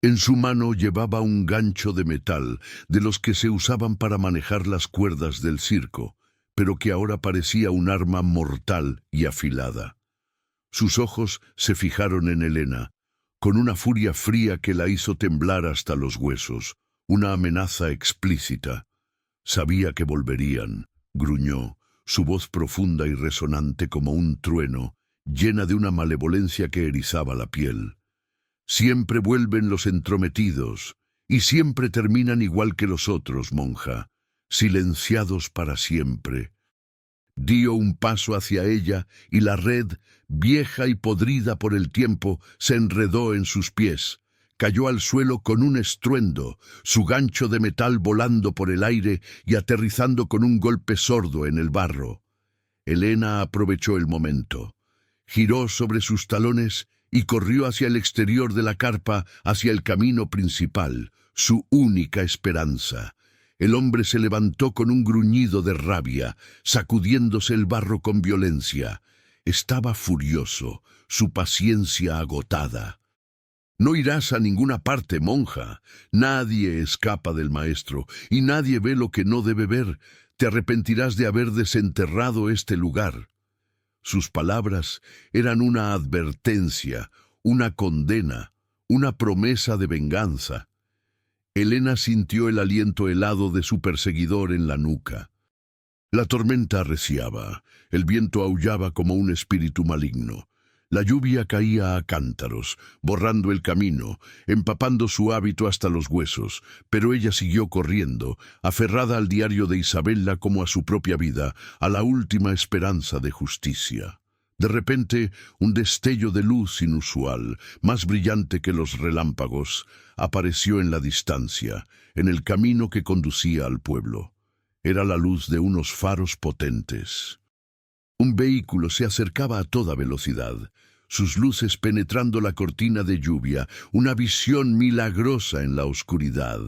En su mano llevaba un gancho de metal, de los que se usaban para manejar las cuerdas del circo, pero que ahora parecía un arma mortal y afilada. Sus ojos se fijaron en Elena, con una furia fría que la hizo temblar hasta los huesos, una amenaza explícita. Sabía que volverían, gruñó, su voz profunda y resonante como un trueno, llena de una malevolencia que erizaba la piel. Siempre vuelven los entrometidos, y siempre terminan igual que los otros, monja, silenciados para siempre. Dio un paso hacia ella, y la red, vieja y podrida por el tiempo, se enredó en sus pies. Cayó al suelo con un estruendo, su gancho de metal volando por el aire y aterrizando con un golpe sordo en el barro. Elena aprovechó el momento. Giró sobre sus talones y corrió hacia el exterior de la carpa, hacia el camino principal, su única esperanza. El hombre se levantó con un gruñido de rabia, sacudiéndose el barro con violencia. Estaba furioso, su paciencia agotada. No irás a ninguna parte, monja. Nadie escapa del maestro, y nadie ve lo que no debe ver. Te arrepentirás de haber desenterrado este lugar. Sus palabras eran una advertencia, una condena, una promesa de venganza. Elena sintió el aliento helado de su perseguidor en la nuca. La tormenta arreciaba, el viento aullaba como un espíritu maligno. La lluvia caía a cántaros, borrando el camino, empapando su hábito hasta los huesos, pero ella siguió corriendo, aferrada al diario de Isabella como a su propia vida, a la última esperanza de justicia. De repente, un destello de luz inusual, más brillante que los relámpagos, apareció en la distancia, en el camino que conducía al pueblo. Era la luz de unos faros potentes. Un vehículo se acercaba a toda velocidad, sus luces penetrando la cortina de lluvia, una visión milagrosa en la oscuridad.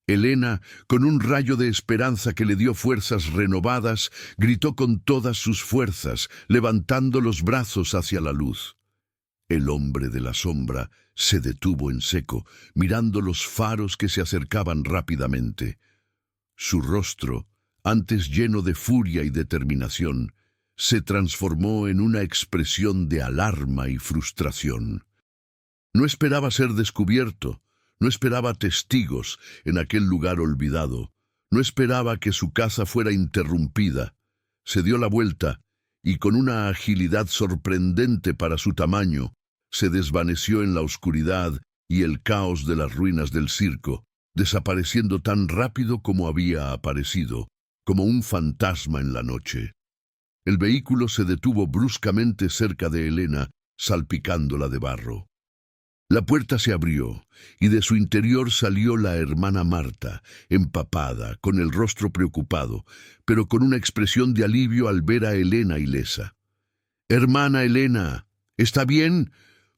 Elena, con un rayo de esperanza que le dio fuerzas renovadas, gritó con todas sus fuerzas, levantando los brazos hacia la luz. El hombre de la sombra se detuvo en seco, mirando los faros que se acercaban rápidamente. Su rostro, antes lleno de furia y determinación, se transformó en una expresión de alarma y frustración. No esperaba ser descubierto, no esperaba testigos en aquel lugar olvidado, no esperaba que su caza fuera interrumpida. Se dio la vuelta y con una agilidad sorprendente para su tamaño, se desvaneció en la oscuridad y el caos de las ruinas del circo, desapareciendo tan rápido como había aparecido, como un fantasma en la noche. El vehículo se detuvo bruscamente cerca de Elena, salpicándola de barro. La puerta se abrió, y de su interior salió la hermana Marta, empapada, con el rostro preocupado, pero con una expresión de alivio al ver a Elena ilesa. «Hermana Elena, ¿está bien?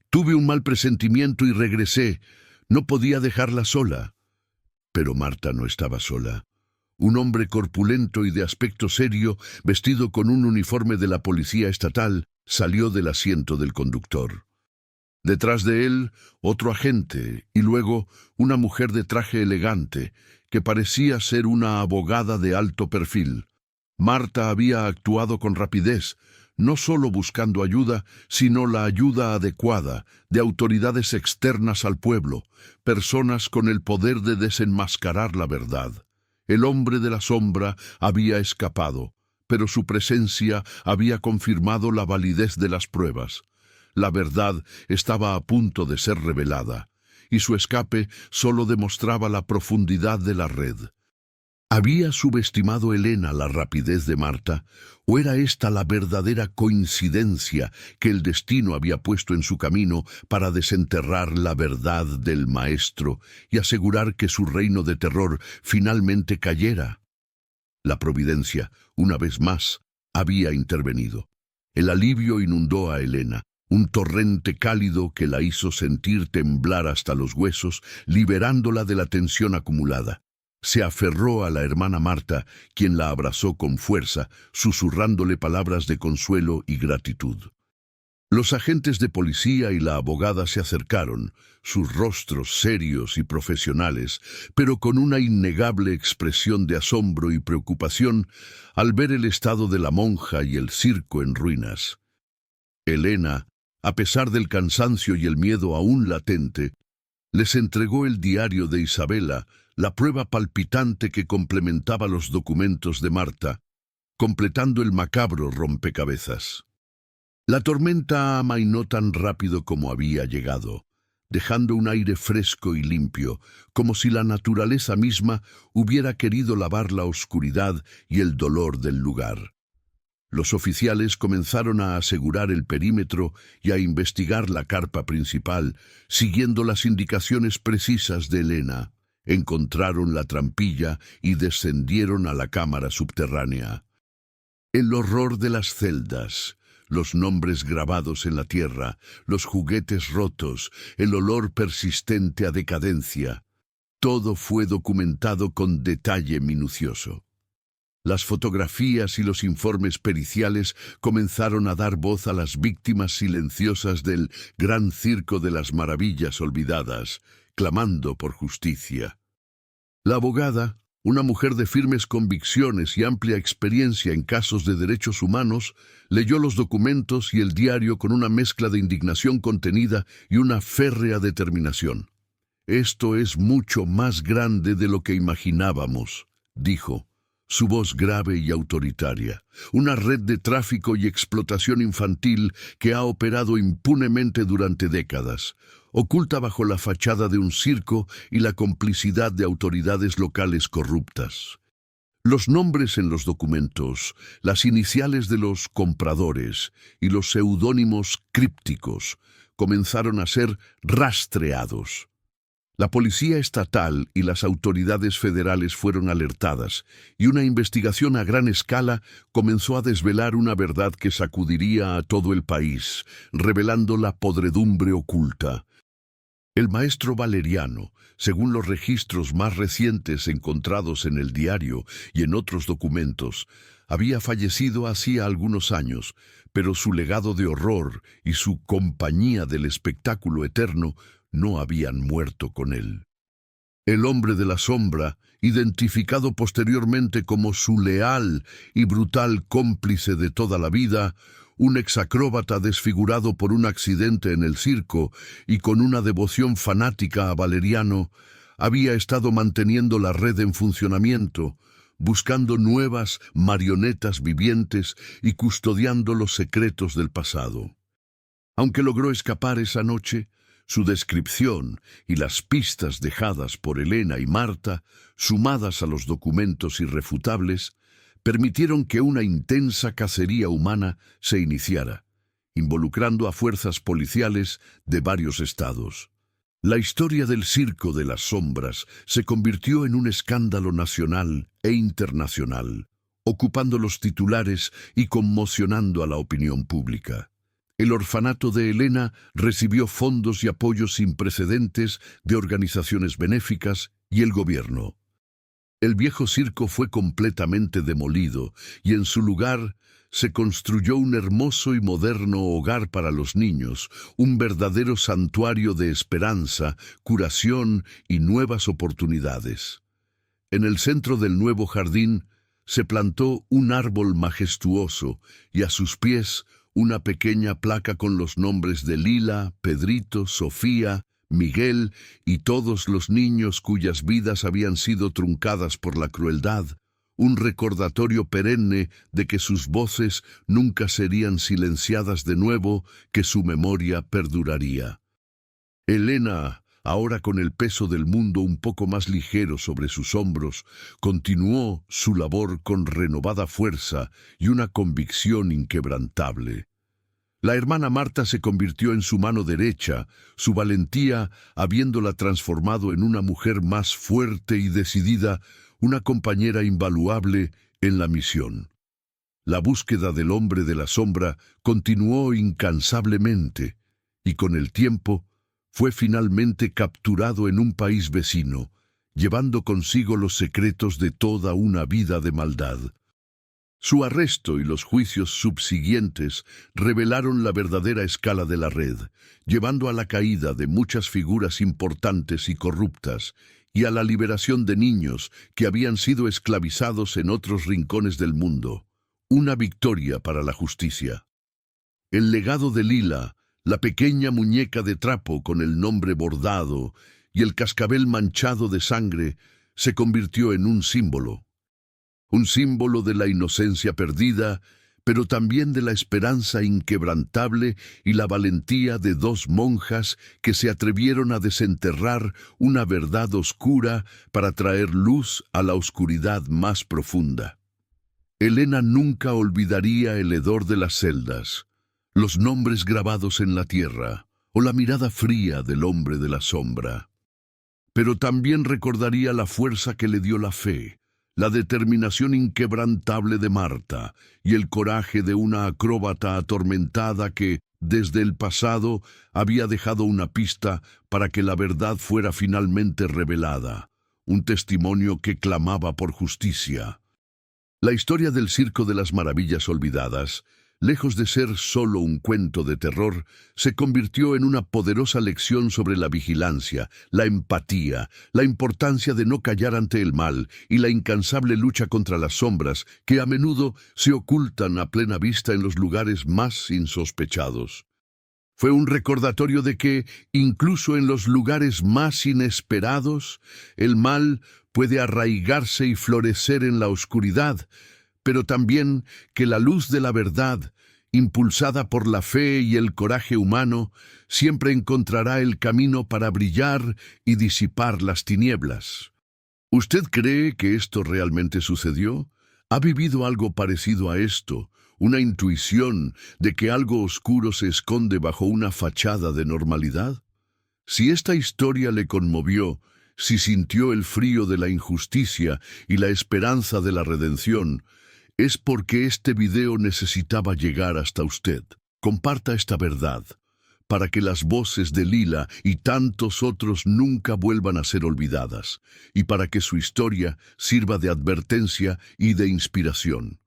Tuve un mal presentimiento y regresé. No podía dejarla sola». Pero Marta no estaba sola. Un hombre corpulento y de aspecto serio, vestido con un uniforme de la policía estatal, salió del asiento del conductor. Detrás de él, otro agente, y luego una mujer de traje elegante, que parecía ser una abogada de alto perfil. Marta había actuado con rapidez, no solo buscando ayuda, sino la ayuda adecuada de autoridades externas al pueblo, personas con el poder de desenmascarar la verdad. El hombre de la sombra había escapado, pero su presencia había confirmado la validez de las pruebas. La verdad estaba a punto de ser revelada, y su escape solo demostraba la profundidad de la red. ¿Había subestimado Elena la rapidez de Marta, o era esta la verdadera coincidencia que el destino había puesto en su camino para desenterrar la verdad del maestro y asegurar que su reino de terror finalmente cayera? La providencia, una vez más, había intervenido. El alivio inundó a Elena, un torrente cálido que la hizo sentir temblar hasta los huesos, liberándola de la tensión acumulada. Se aferró a la hermana Marta, quien la abrazó con fuerza, susurrándole palabras de consuelo y gratitud. Los agentes de policía y la abogada se acercaron, sus rostros serios y profesionales, pero con una innegable expresión de asombro y preocupación al ver el estado de la monja y el circo en ruinas. Elena, a pesar del cansancio y el miedo aún latente, les entregó el diario de Isabella, la prueba palpitante que complementaba los documentos de Marta, completando el macabro rompecabezas. La tormenta amainó tan rápido como había llegado, dejando un aire fresco y limpio, como si la naturaleza misma hubiera querido lavar la oscuridad y el dolor del lugar. Los oficiales comenzaron a asegurar el perímetro y a investigar la carpa principal, siguiendo las indicaciones precisas de Elena. Encontraron la trampilla y descendieron a la cámara subterránea. El horror de las celdas, los nombres grabados en la tierra, los juguetes rotos, el olor persistente a decadencia, todo fue documentado con detalle minucioso. Las fotografías y los informes periciales comenzaron a dar voz a las víctimas silenciosas del gran circo de las maravillas olvidadas, clamando por justicia. La abogada, una mujer de firmes convicciones y amplia experiencia en casos de derechos humanos, leyó los documentos y el diario con una mezcla de indignación contenida y una férrea determinación. «Esto es mucho más grande de lo que imaginábamos», dijo. su voz grave y autoritaria. Una red de tráfico y explotación infantil que ha operado impunemente durante décadas, oculta bajo la fachada de un circo y la complicidad de autoridades locales corruptas. Los nombres en los documentos, las iniciales de los compradores y los seudónimos crípticos comenzaron a ser rastreados. La policía estatal y las autoridades federales fueron alertadas, y una investigación a gran escala comenzó a desvelar una verdad que sacudiría a todo el país, revelando la podredumbre oculta. El maestro Valeriano, según los registros más recientes encontrados en el diario y en otros documentos, había fallecido hacía algunos años, pero su legado de horror y su compañía del espectáculo eterno no habían muerto con él. El hombre de la sombra, identificado posteriormente como su leal y brutal cómplice de toda la vida, un exacróbata desfigurado por un accidente en el circo y con una devoción fanática a Valeriano, había estado manteniendo la red en funcionamiento, buscando nuevas marionetas vivientes y custodiando los secretos del pasado. Aunque logró escapar esa noche, su descripción y las pistas dejadas por Elena y Marta, sumadas a los documentos irrefutables, permitieron que una intensa cacería humana se iniciara, involucrando a fuerzas policiales de varios estados. La historia del Circo de las Sombras se convirtió en un escándalo nacional e internacional, ocupando los titulares y conmocionando a la opinión pública. El orfanato de Elena recibió fondos y apoyos sin precedentes de organizaciones benéficas y el gobierno. El viejo circo fue completamente demolido y en su lugar se construyó un hermoso y moderno hogar para los niños, un verdadero santuario de esperanza, curación y nuevas oportunidades. En el centro del nuevo jardín se plantó un árbol majestuoso y a sus pies una pequeña placa con los nombres de Lila, Pedrito, Sofía, Miguel y todos los niños cuyas vidas habían sido truncadas por la crueldad, un recordatorio perenne de que sus voces nunca serían silenciadas de nuevo, que su memoria perduraría. Elena, ahora con el peso del mundo un poco más ligero sobre sus hombros, continuó su labor con renovada fuerza y una convicción inquebrantable. La hermana Marta se convirtió en su mano derecha, su valentía habiéndola transformado en una mujer más fuerte y decidida, una compañera invaluable en la misión. La búsqueda del hombre de la sombra continuó incansablemente, y con el tiempo fue finalmente capturado en un país vecino, llevando consigo los secretos de toda una vida de maldad. Su arresto y los juicios subsiguientes revelaron la verdadera escala de la red, llevando a la caída de muchas figuras importantes y corruptas, y a la liberación de niños que habían sido esclavizados en otros rincones del mundo. Una victoria para la justicia. El legado de Lila, la pequeña muñeca de trapo con el nombre bordado y el cascabel manchado de sangre, se convirtió en un símbolo de la inocencia perdida, pero también de la esperanza inquebrantable y la valentía de dos monjas que se atrevieron a desenterrar una verdad oscura para traer luz a la oscuridad más profunda. Elena nunca olvidaría el hedor de las celdas, los nombres grabados en la tierra o la mirada fría del hombre de la sombra. Pero también recordaría la fuerza que le dio la fe, la determinación inquebrantable de Marta y el coraje de una acróbata atormentada que, desde el pasado, había dejado una pista para que la verdad fuera finalmente revelada, un testimonio que clamaba por justicia. La historia del Circo de las Maravillas Olvidadas, lejos de ser solo un cuento de terror, se convirtió en una poderosa lección sobre la vigilancia, la empatía, la importancia de no callar ante el mal y la incansable lucha contra las sombras que a menudo se ocultan a plena vista en los lugares más insospechados. Fue un recordatorio de que, incluso en los lugares más inesperados, el mal puede arraigarse y florecer en la oscuridad, pero también que la luz de la verdad, impulsada por la fe y el coraje humano, siempre encontrará el camino para brillar y disipar las tinieblas. ¿Usted cree que esto realmente sucedió? ¿Ha vivido algo parecido a esto? ¿Una intuición de que algo oscuro se esconde bajo una fachada de normalidad? Si esta historia le conmovió, si sintió el frío de la injusticia y la esperanza de la redención, es porque este video necesitaba llegar hasta usted. Comparta esta verdad, para que las voces de Lila y tantos otros nunca vuelvan a ser olvidadas, y para que su historia sirva de advertencia y de inspiración.